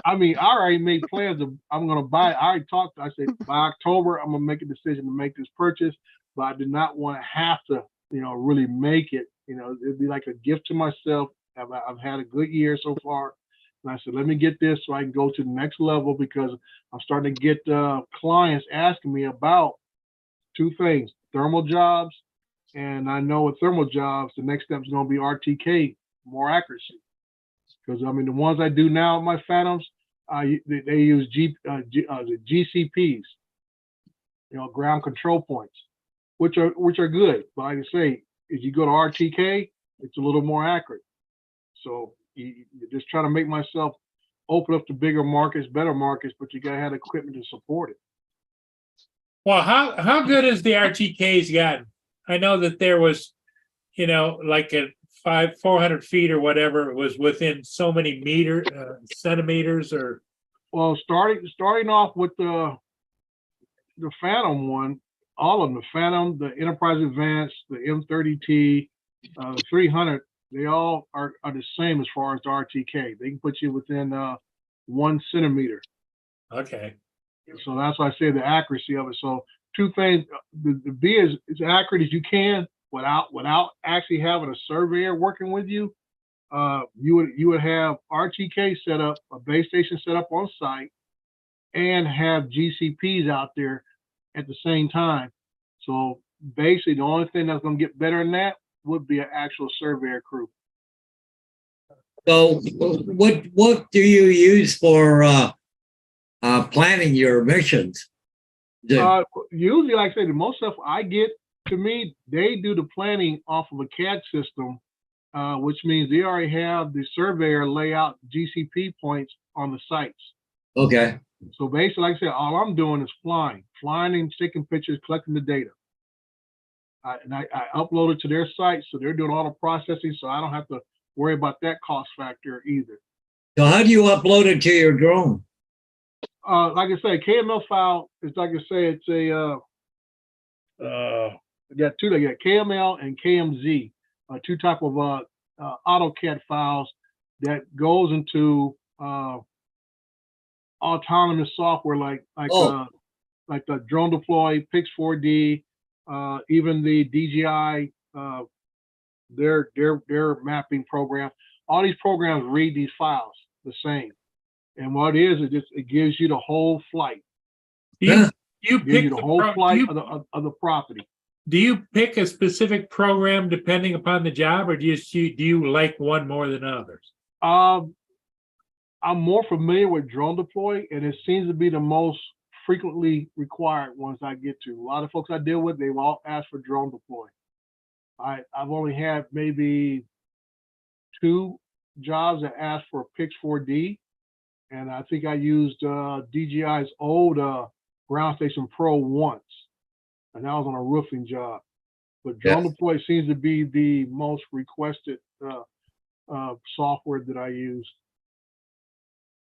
already made plans of I'm gonna buy. I already talked. I said by October I'm gonna make a decision to make this purchase, but I did not want to have to, really make it. It'd be like a gift to myself. I've had a good year so far, and I said let me get this so I can go to the next level, because I'm starting to get clients asking me about 2 things: thermal jobs, and I know with thermal jobs the next step is going to be RTK, more accuracy. Because I mean, the ones I do now with my Phantoms, they use the GCPs, ground control points, which are good. But like I say, if you go to RTK, it's a little more accurate. So you're just trying to make myself open up to bigger markets, better markets, but you gotta have equipment to support it. Well, how good has the RTK's gotten? I know that there was, like at 400 feet or whatever, it was within so many centimeters or. Well, starting off with the Phantom one, all of them, the Phantom, the Enterprise Advanced, the M30T, the 300, they all are the same as far as the RTK. They can put you within 1 centimeter. Okay. So that's why I say the accuracy of it. So two things, the be as accurate as you can without actually having a surveyor working with you. You would have RTK set up, a base station set up on site, and have GCPs out there at the same time. So basically, the only thing that's going to get better than that would be an actual surveyor crew. So what do you use for planning your missions? Usually, like I say, the most stuff I get, to me, they do the planning off of a CAD system, which means they already have the surveyor lay out GCP points on the sites. Okay. So basically, like I said, all I'm doing is flying and taking pictures, collecting the data. And I upload it to their site, so they're doing all the processing, so I don't have to worry about that cost factor either. So how do you upload it to your drone? Like I say, KML file is like I say, it's a I got two. I got KML and KMZ, two type of AutoCAD files that goes into autonomous software like the Drone Deploy, Pix4D, even the DJI, their mapping program. All these programs read these files the same, and what it is, it gives you the whole flight. You gives pick you the whole flight of the property. Do you pick a specific program depending upon the job, or do you like one more than others? I'm more familiar with Drone Deploy, and it seems to be the most frequently required ones I get to. A lot of folks I deal with, they've all asked for Drone Deploy. I've only had maybe 2 jobs that asked for Pix4D, and I think I used DJI's old Ground Station Pro once, and that was on a roofing job. But Drone Deploy seems to be the most requested software that I use.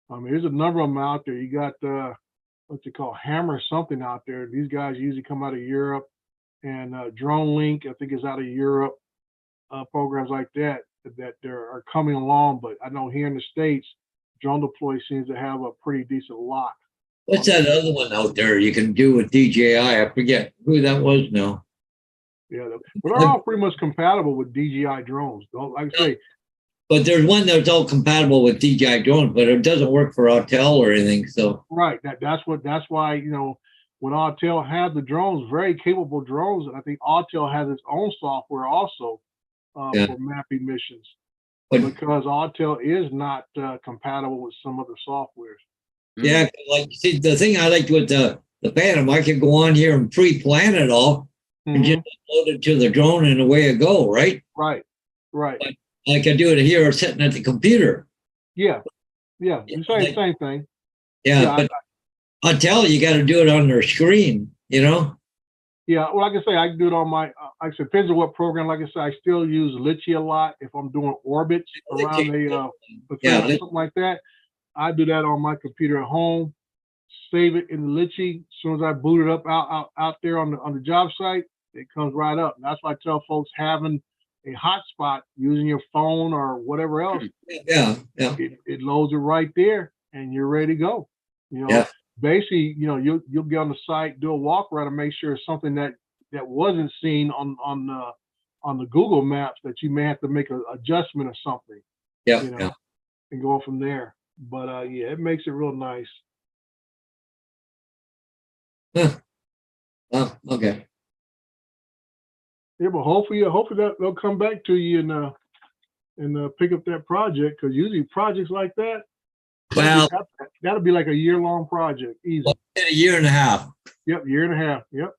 There's a number of them out there. You got what they call Hammer something out there. These guys usually come out of Europe, and Drone Link, I think, is out of Europe. Programs like that are coming along, but I know here in the States, Drone Deploy seems to have a pretty decent lock. What's that other one out there you can do with DJI? I forget who that was now. Yeah, but they're all pretty much compatible with DJI drones. Like I say, but there's one that's all compatible with DJI drones, but it doesn't work for Autel or anything. So right, that's why when Autel has the drones, very capable drones, and I think Autel has its own software also for mapping missions, because Autel is not compatible with some other softwares. Yeah, like see, the thing I liked with the Phantom, I could go on here and pre-plan it all and just upload it to the drone and away it go, right? Right. But I could do it here sitting at the computer. Yeah, you say the same thing. Yeah, but Autel, you got to do it on their screen, Yeah, well, like I say, I can do it on my, like I said, depends on what program. Like I said, I still use Litchi a lot if I'm doing orbits around something like that. I do that on my computer at home, save it in the Litchi. As soon as I boot it up out there on the job site, it comes right up. And that's why I tell folks, having a hotspot using your phone or whatever else, it loads it right there, and you're ready to go. Basically, you'll get on the site, do a walk around, and make sure it's something that wasn't seen on the Google Maps that you may have to make an adjustment or something. And go from there. But it makes it real nice. Okay. Yeah, but hopefully that they'll come back to you and pick up that project, because usually projects like that, that'll be like a year-long project, easy. A year and a half. Yep, year and a half. Yep.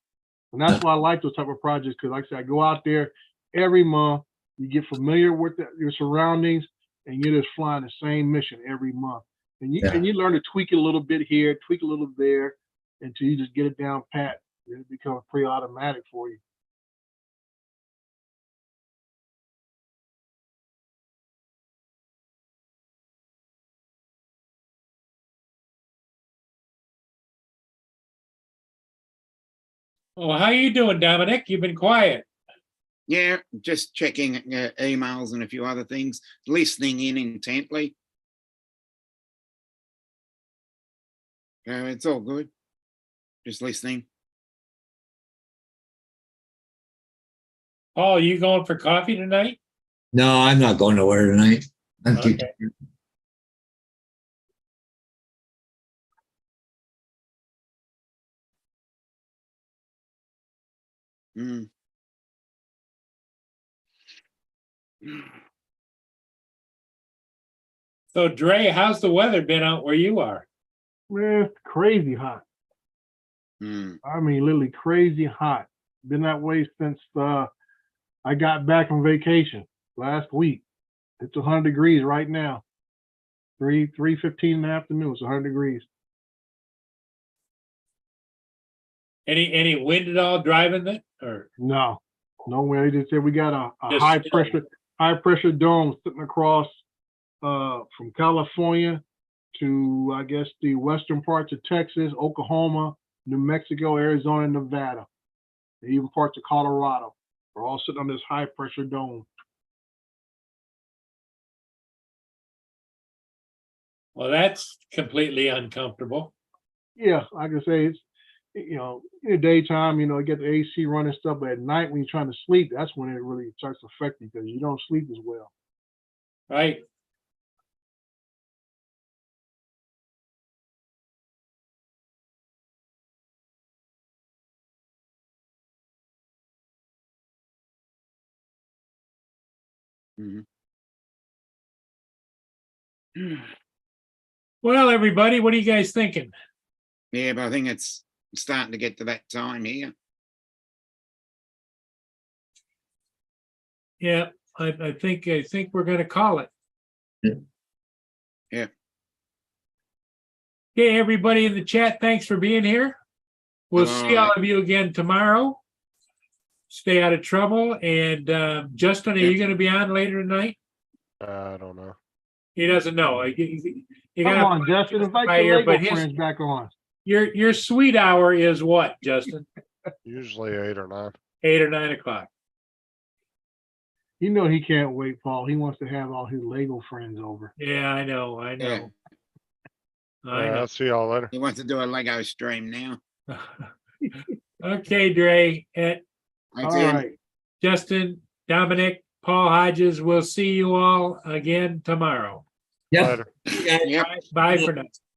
And that's why I like those type of projects, because like I said, I go out there every month, you get familiar with your surroundings, and you're just flying the same mission every month. And you Yeah. and you learn to tweak it a little bit here, tweak a little there, until you just get it down pat. It becomes pretty automatic for you. Oh, how you doing, Dominic? You've been quiet. Yeah, just checking emails and a few other things, listening in intently. It's all good. Just listening. Paul, you going for coffee tonight? No, I'm not going nowhere tonight. I'm too Okay. tired. Mm. So, Dre, how's the weather been out where you are? Man, it's crazy hot. Mm. I mean, literally crazy hot. Been that way since I got back from vacation last week. It's 100 degrees right now. 3:15 in the afternoon. It's 100 degrees. Any wind at all driving it? Or No, no way. They just said we got a Just high pressure dome sitting across from California to, I guess, the western parts of Texas, Oklahoma, New Mexico, Arizona, and Nevada, and even parts of Colorado. We're all sitting on this high pressure dome. well, that's completely uncomfortable. Yeah, like I say, it's, you know, in the daytime, you know, you get the AC running stuff, but at night when you're trying to sleep, that's when it really starts to affect you because you don't sleep as well. Right? Mhm. Well, everybody, what are you guys thinking? Yeah, but I think it's starting to get to that time here. Yeah, I think we're gonna call it. Yeah. Okay, everybody in the chat, thanks for being here. We'll see all of you again tomorrow. Stay out of trouble. And Justin, are you gonna be on later tonight? I don't know. He doesn't know. You Come gotta on, Justin, invite right your here, but Lego friends back on. your sweet hour is what, Justin? Usually 8 or 9. 8 or 9 o'clock. You know he can't wait, Paul. He wants to have all his Lego friends over. Yeah, I know. Yeah. I I'll see y'all later. He wants to do a Lego stream now. know. Okay, Dre, That's All it. right. Justin, Dominic, Paul Hodges, we'll see you all again tomorrow. Yep. Later. You guys- Yep. Bye for now.